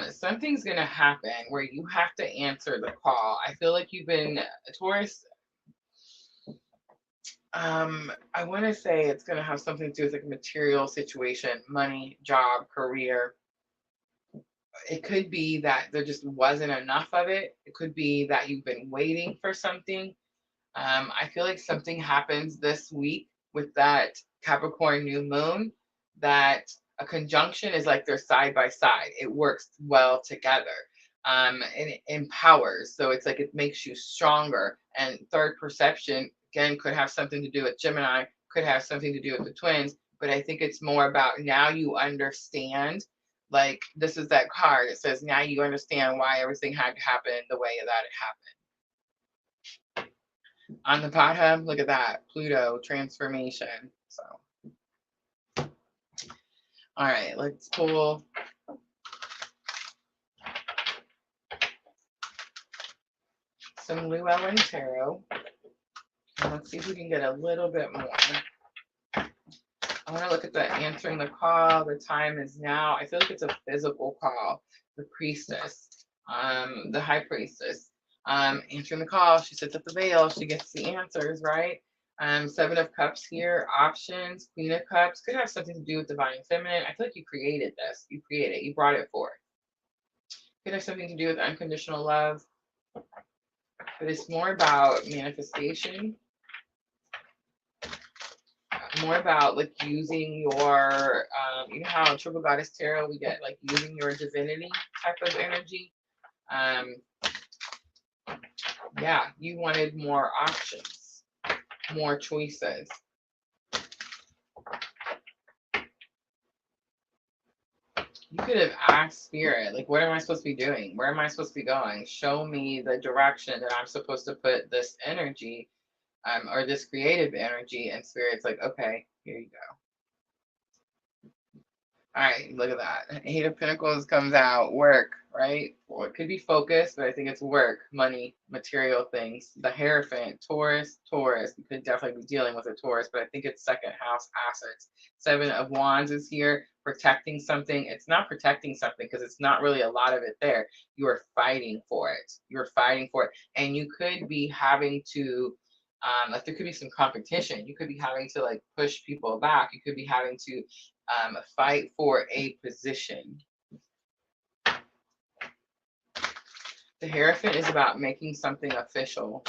Something's going to happen where you have to answer the call. I feel like you've been, Taurus, I want to say it's going to have something to do with like material situation, money, job, career. It could be that there just wasn't enough of it. It could be that you've been waiting for something. I feel like something happens this week with that Capricorn new moon, that a conjunction is like they're side by side. It works well together. And it empowers. So it's like it makes you stronger. And third perception, again, could have something to do with Gemini, could have something to do with the twins. But I think it's more about now you understand. Like this is that card. It says now you understand why everything had to happen the way that it happened. On the bottom, look at that, Pluto transformation. So, all right, let's pull some Llewellyn Tarot. And let's see if we can get a little bit more. I want to look at the answering the call. The time is now. I feel like it's a physical call. The priestess, the high priestess, answering the call. She sits at the veil. She gets the answers, right? Seven of Cups here. Options. Queen of Cups. Could have something to do with divine feminine. I feel like you created this. You created it. You brought it forth. Could have something to do with unconditional love. But it's more about manifestation. More about like using your, you know how in Triple Goddess Tarot we get like using your divinity type of energy. Yeah, you wanted more options, more choices. You could have asked Spirit, like, what am I supposed to be doing? Where am I supposed to be going? Show me the direction that I'm supposed to put this energy, or this creative energy. And Spirit's like, okay, here you go. All right, look at that. Eight of Pentacles comes out, work, right? Well, it could be focus, but I think it's work, money, material things. The Hierophant, Taurus. You could definitely be dealing with a Taurus, but I think it's second house assets. Seven of Wands is here, protecting something. It's not protecting something because it's not really a lot of it there. You are fighting for it. You're fighting for it. And you could be having to, like there could be some competition. You could be having to like push people back. You could be having to fight for a position. The Hierophant is about making something official.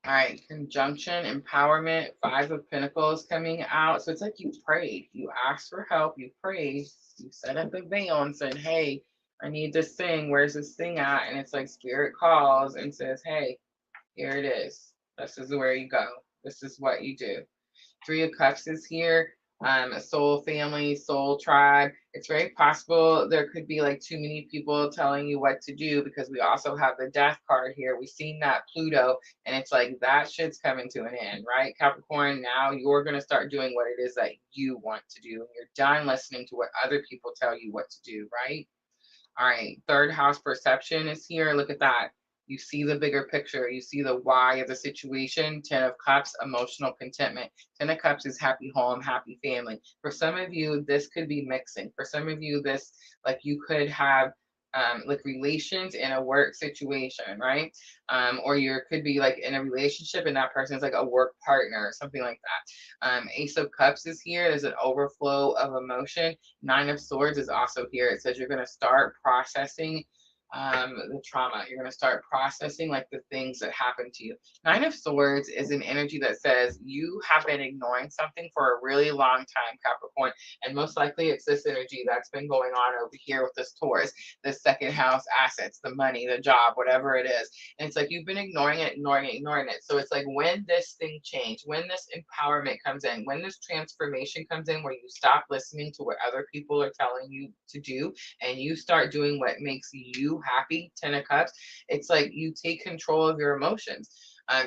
All right, conjunction, empowerment, Five of Pentacles coming out. So it's like you prayed, you asked for help, you prayed, you set up the veil and said, hey, I need this thing. Where's this thing at? And it's like Spirit calls and says, hey, here it is. This is where you go. This is what you do. Three of Cups is here. Soul family, soul tribe. It's very possible there could be like too many people telling you what to do because we also have the Death card here. We've seen that Pluto, and it's like that shit's coming to an end, right? Capricorn, now you're going to start doing what it is that you want to do. You're done listening to what other people tell you what to do, right? All right, third house perception is here. Look at that. You see the bigger picture. You see the why of the situation. 10 of Cups, emotional contentment. 10 of Cups is happy home, happy family. For some of you, this could be mixing. For some of you, this, like you could have like relations in a work situation, right? Or you could be like in a relationship and that person is like a work partner or something like that. Ace of Cups is here. There's an overflow of emotion. Nine of Swords is also here. It says you're going to start processing the trauma. You're going to start processing like the things that happened to you. Nine of Swords is an energy that says you have been ignoring something for a really long time, Capricorn, and most likely it's this energy that's been going on over here with this Taurus, the second house assets, the money, the job, whatever it is. And it's like you've been ignoring it, ignoring it, ignoring it. So it's like when this thing changed, when this empowerment comes in, when this transformation comes in, where you stop listening to what other people are telling you to do and you start doing what makes you happy, 10 of Cups, it's like you take control of your emotions.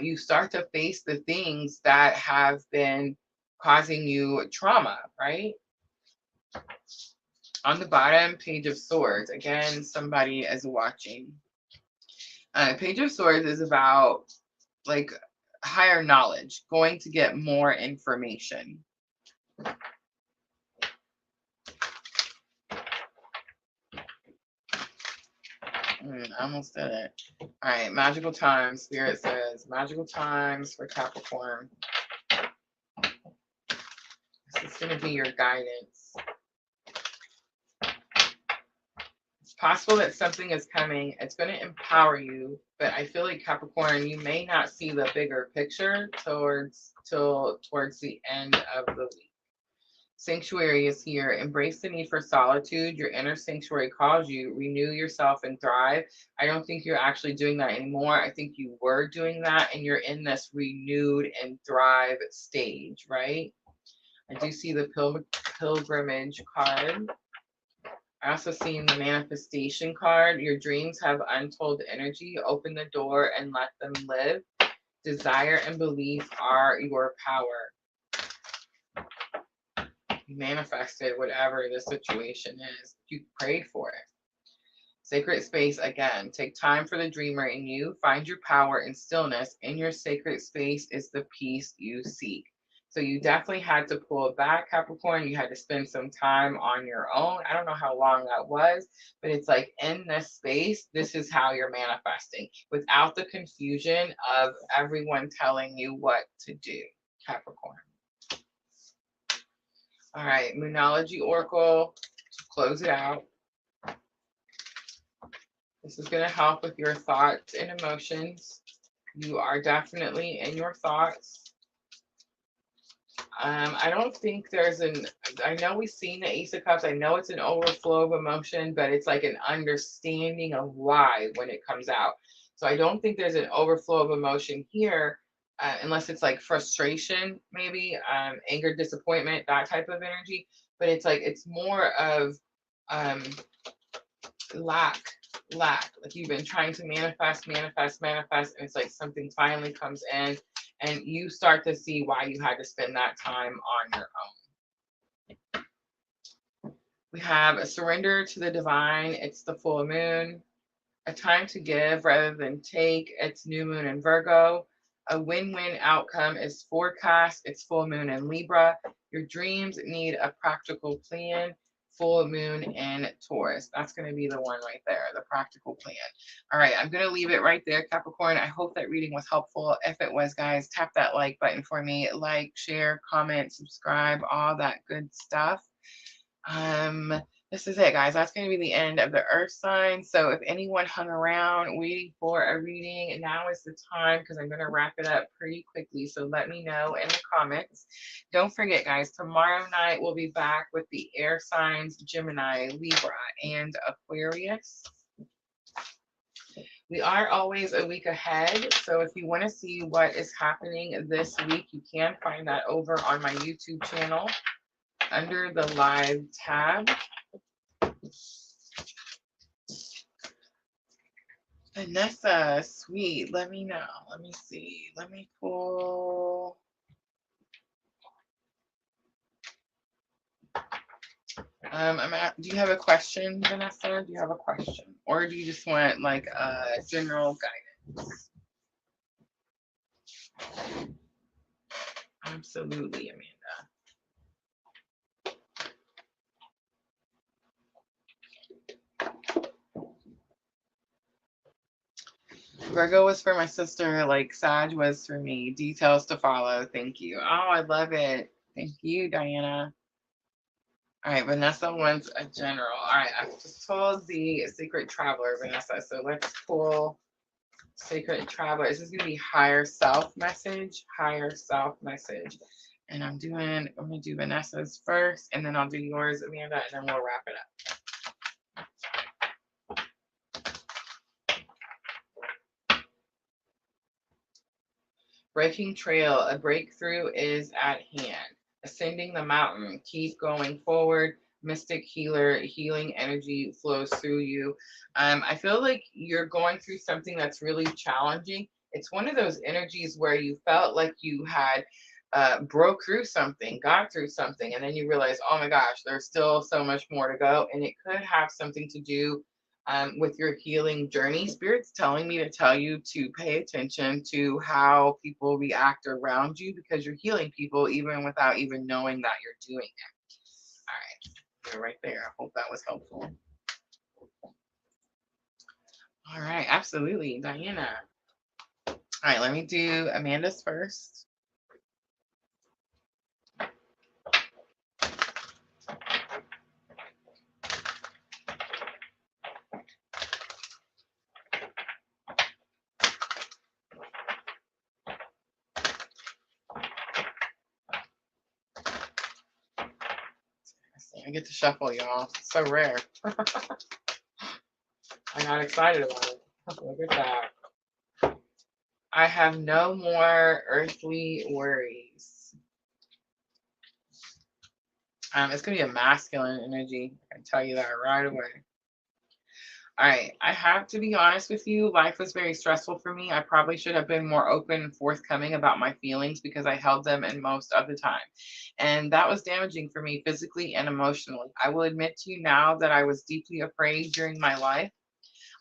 You start to face the things that have been causing you trauma, right? On the bottom, Page of Swords. Again, somebody is watching. Page of Swords is about like higher knowledge, going to get more information. I almost did it. All right, magical times. Spirit says magical times for Capricorn. This is going to be your guidance. It's possible that something is coming. It's going to empower you, but I feel like Capricorn, you may not see the bigger picture towards the end of the week. Sanctuary is here. Embrace the need for solitude. Your inner sanctuary calls you. Renew yourself and thrive. I don't think you're actually doing that anymore. I think you were doing that and you're in this renewed and thrive stage, right? I do see the pilgrimage card. I also see the manifestation card. Your dreams have untold energy. Open the door and let them live. Desire and belief are your power. You manifested whatever the situation is. You prayed for it. Sacred space again. Take time for the dreamer in you. Find your power and stillness. In your sacred space is the peace you seek. So you definitely had to pull back, Capricorn. You had to spend some time on your own. I don't know how long that was, but it's like in this space, this is how you're manifesting without the confusion of everyone telling you what to do, Capricorn. All right, Moonology Oracle, to close it out. This is going to help with your thoughts and emotions. You are definitely in your thoughts. I don't think there's I know we've seen the Ace of Cups. I know it's an overflow of emotion, but it's like an understanding of why when it comes out. So I don't think there's an overflow of emotion here, unless it's like frustration, maybe, anger, disappointment, that type of energy. But it's like, it's more of lack. Like you've been trying to manifest, and it's like something finally comes in and you start to see why you had to spend that time on your own. We have a surrender to the divine. It's the full moon. A time to give rather than take. It's new moon in Virgo. A win-win outcome is forecast. It's full moon in Libra. Your dreams need a practical plan. Full moon in Taurus. That's going to be the one right there, the practical plan. All right, I'm going to leave it right there, Capricorn. I hope that reading was helpful. If it was, guys, tap that like button for me. Like, share, comment, subscribe, all that good stuff. This is it, guys. That's going to be the end of the earth sign. So if anyone hung around waiting for a reading, now is the time, because I'm going to wrap it up pretty quickly. So let me know in the comments. Don't forget, guys, tomorrow night we'll be back with the air signs, Gemini, Libra, and Aquarius. We are always a week ahead. So if you want to see what is happening this week, you can find that over on my YouTube channel under the live tab. Vanessa, sweet. Let me know. Let me see. Let me pull. Do you have a question, Vanessa? Do you have a question? Or do you just want like a general guidance? Absolutely, Amanda. Virgo was for my sister, like Sag was for me. Details to follow. Thank you. Oh, I love it. Thank you, Diana. All right, Vanessa wants a general. All right, I just told the secret traveler, Vanessa. So let's pull secret traveler. This is going to be higher self message, higher self message. And I'm going to do Vanessa's first, and then I'll do yours, Amanda, and then we'll wrap it up. Breaking trail, a breakthrough is at hand. Ascending the mountain, keep going forward. Mystic healer, healing energy flows through you. I feel like you're going through something that's really challenging. It's one of those energies where you felt like you had broke through something, got through something, and then you realize, oh my gosh, there's still so much more to go. And it could have something to do with your healing journey. Spirit's telling me to tell you to pay attention to how people react around you because you're healing people even without even knowing that you're doing it. All right, you're right there. I hope that was helpful. All right, absolutely, Diana. All right, let me do Amanda's first. I get to shuffle, y'all. It's so rare. I got excited about it. Look at that. I have no more earthly worries. It's going to be a masculine energy. I can tell you that right away. All right. I have to be honest with you. Life was very stressful for me. I probably should have been more open and forthcoming about my feelings because I held them in most of the time. And that was damaging for me physically and emotionally. I will admit to you now that I was deeply afraid during my life.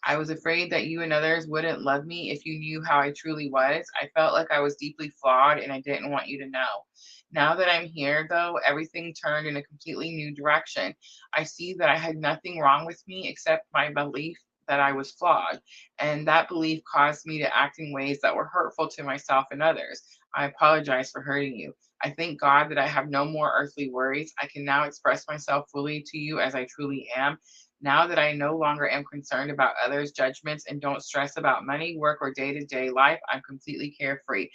I was afraid that you and others wouldn't love me if you knew how I truly was. I felt like I was deeply flawed and I didn't want you to know. Now that I'm here, though, everything turned in a completely new direction. I see that I had nothing wrong with me except my belief that I was flawed. And that belief caused me to act in ways that were hurtful to myself and others. I apologize for hurting you. I thank God that I have no more earthly worries. I can now express myself fully to you as I truly am. Now that I no longer am concerned about others' judgments and don't stress about money, work, or day to day life, I'm completely carefree.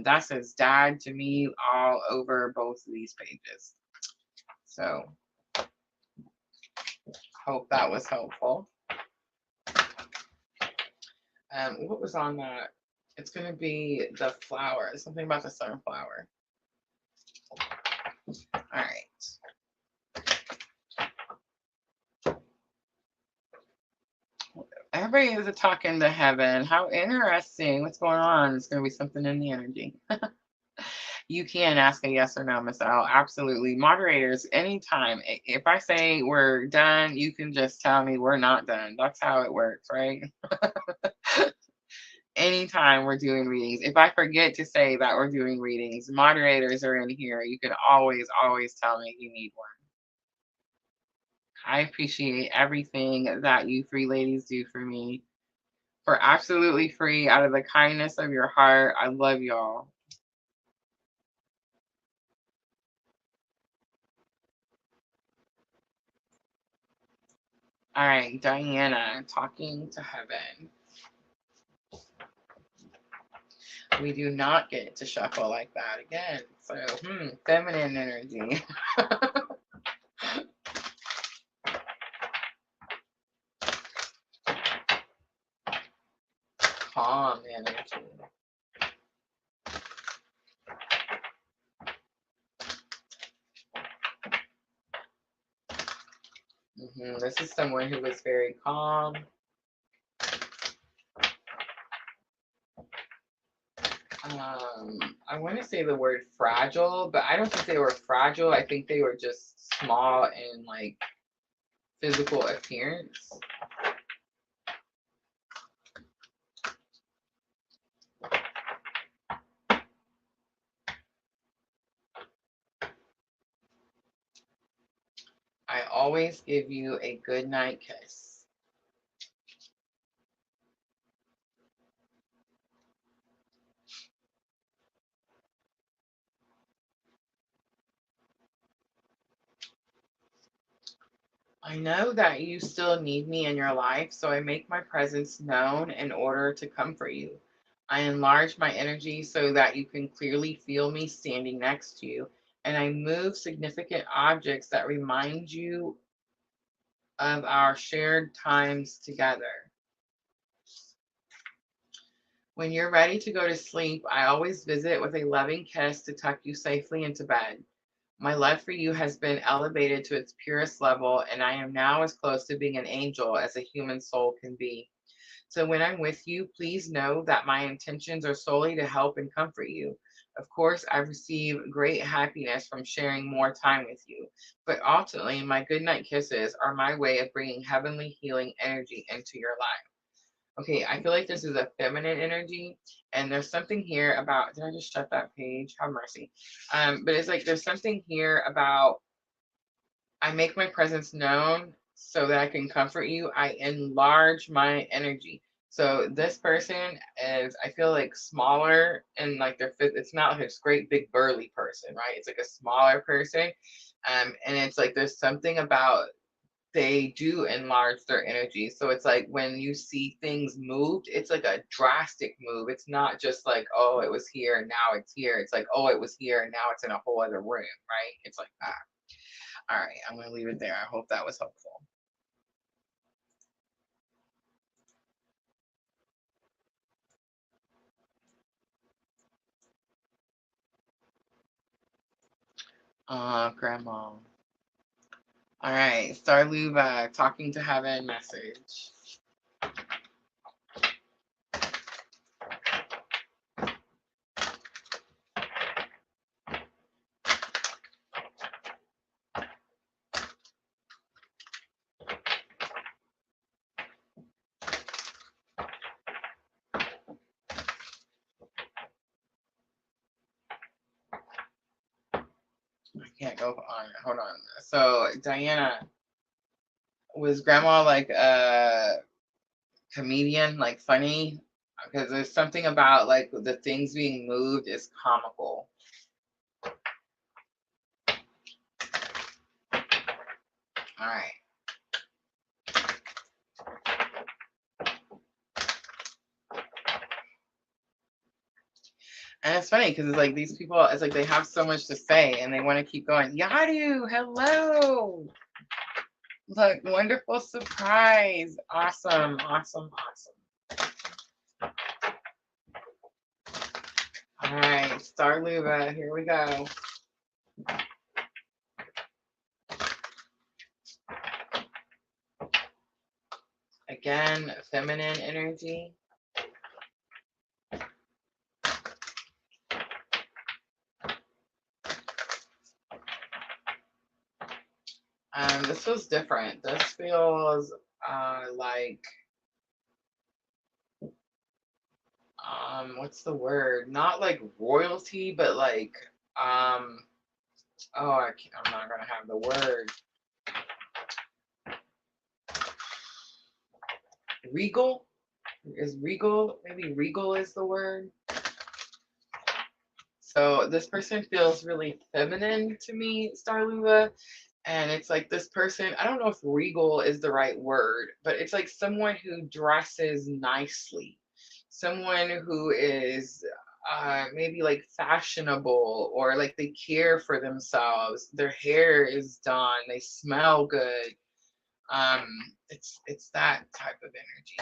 That says dad to me all over both of these pages. So, hope that was helpful. What was on that? It's going to be the flower, something about the sunflower. All right. Everybody is talking to heaven. How interesting. What's going on? It's going to be something in the energy. You can ask a yes or no, Miss L. Absolutely. Moderators, anytime. If I say we're done, you can just tell me we're not done. That's how it works, right? Anytime we're doing readings. If I forget to say that we're doing readings, moderators are in here. You can always, always tell me you need one. I appreciate everything that you three ladies do for me. For absolutely free, out of the kindness of your heart. I love y'all. All right, Diana, talking to heaven. We do not get to shuffle like that again. So, feminine energy. Calm energy. This is someone who was very calm. I want to say the word fragile, but I don't think they were fragile. I think they were just small in like physical appearance. I always give you a good night kiss. I know that you still need me in your life, so I make my presence known in order to comfort you. I enlarge my energy so that you can clearly feel me standing next to you, and I move significant objects that remind you of our shared times together. When you're ready to go to sleep, I always visit with a loving kiss to tuck you safely into bed. My love for you has been elevated to its purest level, and I am now as close to being an angel as a human soul can be. So when I'm with you, please know that my intentions are solely to help and comfort you. Of course, I receive great happiness from sharing more time with you, but ultimately, my goodnight kisses are my way of bringing heavenly healing energy into your life. Okay, I feel like this is a feminine energy, and there's something here about. Did I just shut that page? Have mercy. But it's like there's something here about I make my presence known so that I can comfort you. I enlarge my energy. So this person is, I feel like smaller and like it's not like this great big burly person, right? It's like a smaller person. And it's like there's something about they do enlarge their energy. So it's like when you see things moved, it's like a drastic move. It's not just like, oh, it was here and now it's here. It's like, oh, it was here and now it's in a whole other room, right? It's like that. All right, I'm going to leave it there. I hope that was helpful. Grandma. All right, Starluva, talking to heaven message. I can't go on. Hold on. So, Diana, was grandma like a comedian, like funny? Because there's something about like the things being moved is comical. All right. And it's funny because it's like these people, it's like they have so much to say and they want to keep going. Yadu, hello. Look, wonderful surprise. Awesome, awesome, awesome. All right, Starluva, here we go. Again, feminine energy. This feels different. This feels like what's the word? Not like royalty, but like oh, I'm not gonna have the word. Regal? Is regal? Maybe regal is the word. So this person feels really feminine to me, Starluva. And it's like this person, I don't know if regal is the right word, but it's like someone who dresses nicely, someone who is maybe like fashionable or like they care for themselves. Their hair is done, they smell good. It's that type of energy.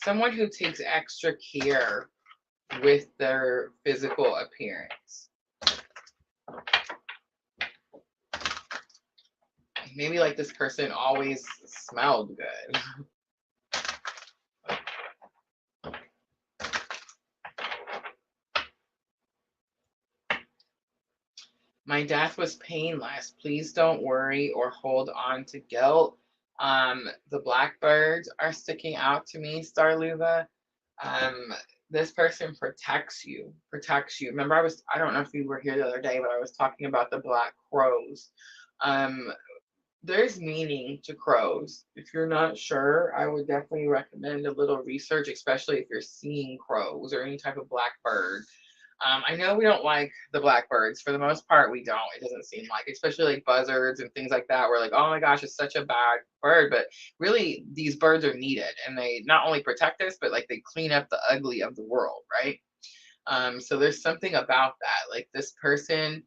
Someone who takes extra care with their physical appearance. Maybe like this person always smelled good. My death was painless. Please don't worry or hold on to guilt. The blackbirds are sticking out to me, Starluva. This person protects you. Remember, I don't know if you were here the other day, but I was talking about the black crows. There's meaning to crows. If you're not sure, I would definitely recommend a little research, especially if you're seeing crows or any type of black bird. I know we don't like the blackbirds. For the most part, we don't. It doesn't seem like, especially like buzzards and things like that. We're like, oh my gosh, it's such a bad bird. But really, these birds are needed, and they not only protect us, but like they clean up the ugly of the world, right? So there's something about that. Like this person,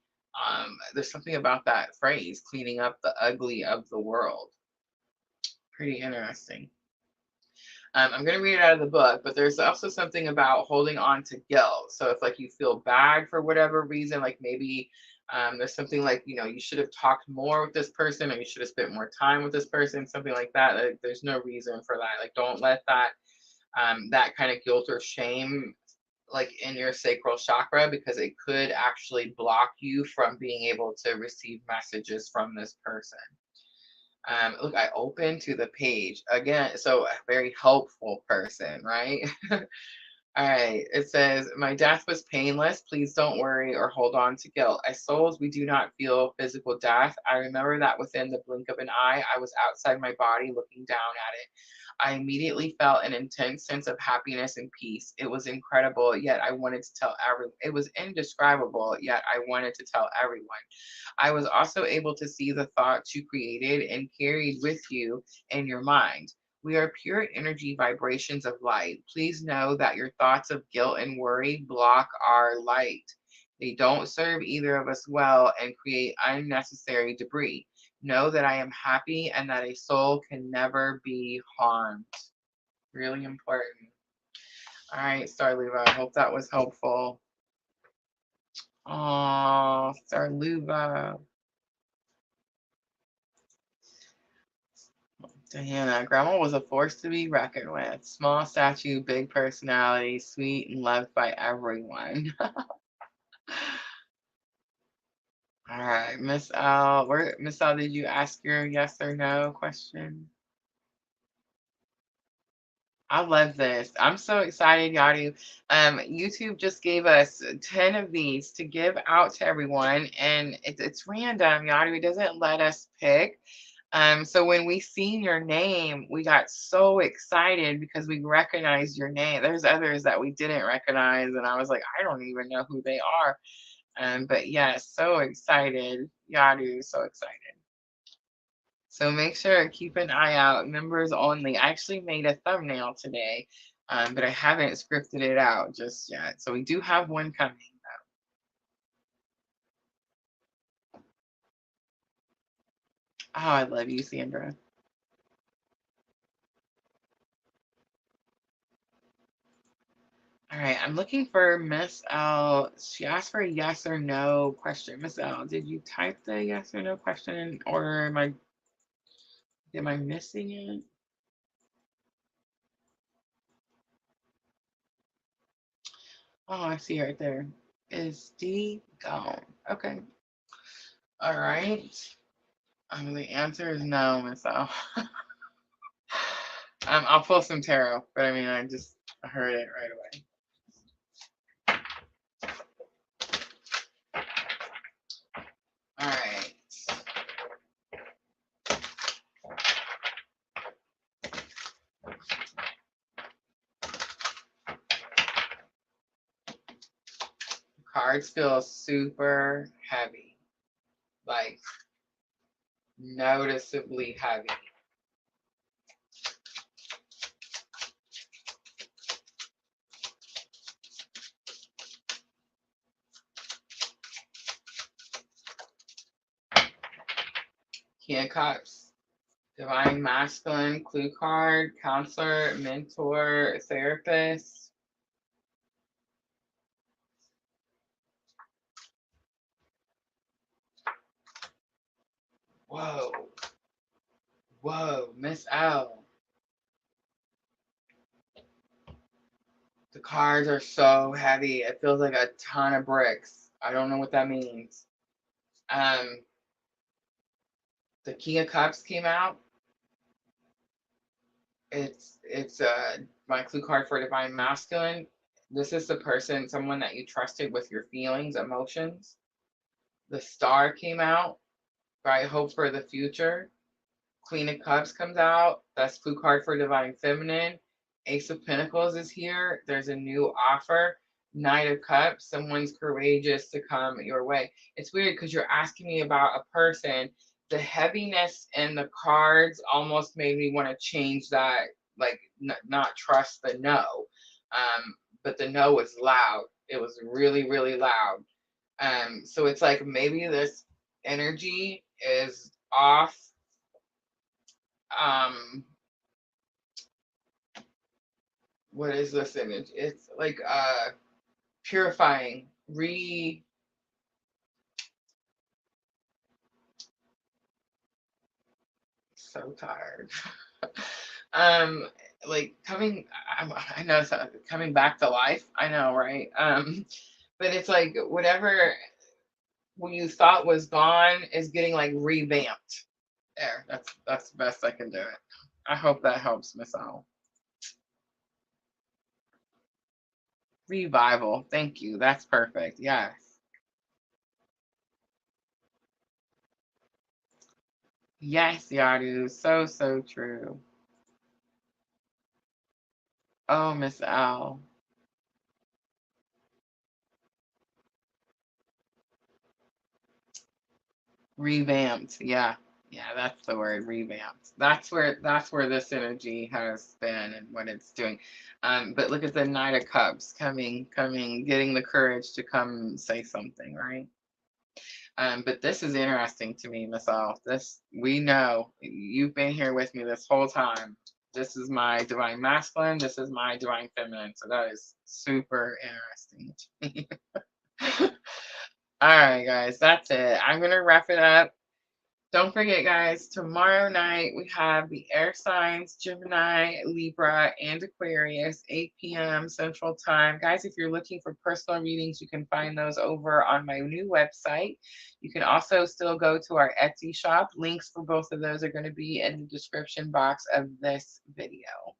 there's something about that phrase, cleaning up the ugly of the world. Pretty interesting. I'm going to read it out of the book, but there's also something about holding on to guilt. So if like you feel bad for whatever reason, like maybe there's something like, you know, you should have talked more with this person, or you should have spent more time with this person, something like that. Like, there's no reason for that. Like, don't let that that kind of guilt or shame like in your sacral chakra, because it could actually block you from being able to receive messages from this person. Look, I opened to the page again, so a very helpful person, right? All right, it says, my death was painless. Please don't worry or hold on to guilt. As souls, we do not feel physical death. I remember that within the blink of an eye, I was outside my body looking down at it. I immediately felt an intense sense of happiness and peace. It was incredible, yet I wanted to tell everyone. It was indescribable, yet I wanted to tell everyone. I was also able to see the thoughts you created and carried with you in your mind. We are pure energy vibrations of light. Please know that your thoughts of guilt and worry block our light. They don't serve either of us well and create unnecessary debris. Know that I am happy and that a soul can never be harmed. Really important. All right, Starluva, I hope that was helpful. Oh, Starluva. Diana, Grandma was a force to be reckoned with. Small statue, big personality, sweet and loved by everyone. All right, Miss L. Miss L, did you ask your yes or no question? I love this. I'm so excited, Yadu. YouTube just gave us 10 of these to give out to everyone, and it's random, Yadu. It doesn't let us pick. So when we seen your name, we got so excited because we recognized your name. There's others that we didn't recognize, and I was like, I don't even know who they are. But yes, so excited, Yadu, so excited. So make sure keep an eye out. Members only. I actually made a thumbnail today, but I haven't scripted it out just yet. So we do have one coming. Oh, I love you, Sandra. All right, I'm looking for Miss L. She asked for a yes or no question. Miss L, did you type the yes or no question in order? Am I missing it? Oh, I see it right there. Is D gone? Okay. All right. The answer is no, Miss L. I'll pull some tarot, but I mean, I just heard it right away. All right. Cards feel super heavy, like noticeably heavy. King of Cups, Divine Masculine, Clue card, Counselor, Mentor, Therapist. Whoa. Whoa, Miss L. The cards are so heavy. It feels like a ton of bricks. I don't know what that means. The King of Cups came out. It's my clue card for Divine Masculine. This is the person, someone that you trusted with your feelings, emotions. The Star came out. Bright hope for the future. Queen of Cups comes out. That's clue card for Divine Feminine. Ace of Pentacles is here. There's a new offer. Knight of Cups, someone's courageous to come your way. It's weird because you're asking me about a person. The heaviness in the cards almost made me want to change that, like not trust the no. But the no was loud. It was really, really loud. So it's like maybe this energy is off. Um, what is this image? It's like purifying, so tired. um, like coming, I know it's coming back to life. I know, right? But it's like whatever when you thought was gone is getting like revamped. There, that's the best I can do it. I hope that helps, Miss O. Revival. Thank you. That's perfect. Yes. Yes, Yadu. So, so true. Oh, Miss L. Revamped. Yeah. Yeah, that's the word, revamped. That's where this energy has been and what it's doing. But look at the Knight of Cups coming, getting the courage to come say something, right? But this is interesting to me, Miss Al. This we know you've been here with me this whole time. This is my divine masculine. This is my divine feminine. So that is super interesting to me. All right, guys, that's it. I'm gonna wrap it up. Don't forget, guys, tomorrow night we have the air signs Gemini, Libra, and Aquarius, 8 p.m. Central Time. Guys, if you're looking for personal readings, you can find those over on my new website. You can also still go to our Etsy shop. Links for both of those are going to be in the description box of this video.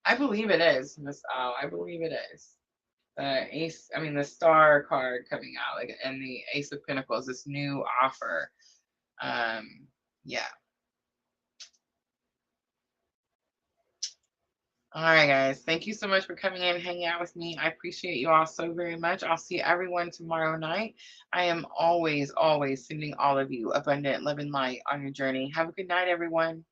I believe it is, Miss Al. I believe it is. The star card coming out, like, and the Ace of Pentacles, this new offer. Yeah. All right, guys. Thank you so much for coming in and hanging out with me. I appreciate you all so very much. I'll see everyone tomorrow night. I am always, always sending all of you abundant love and light on your journey. Have a good night, everyone.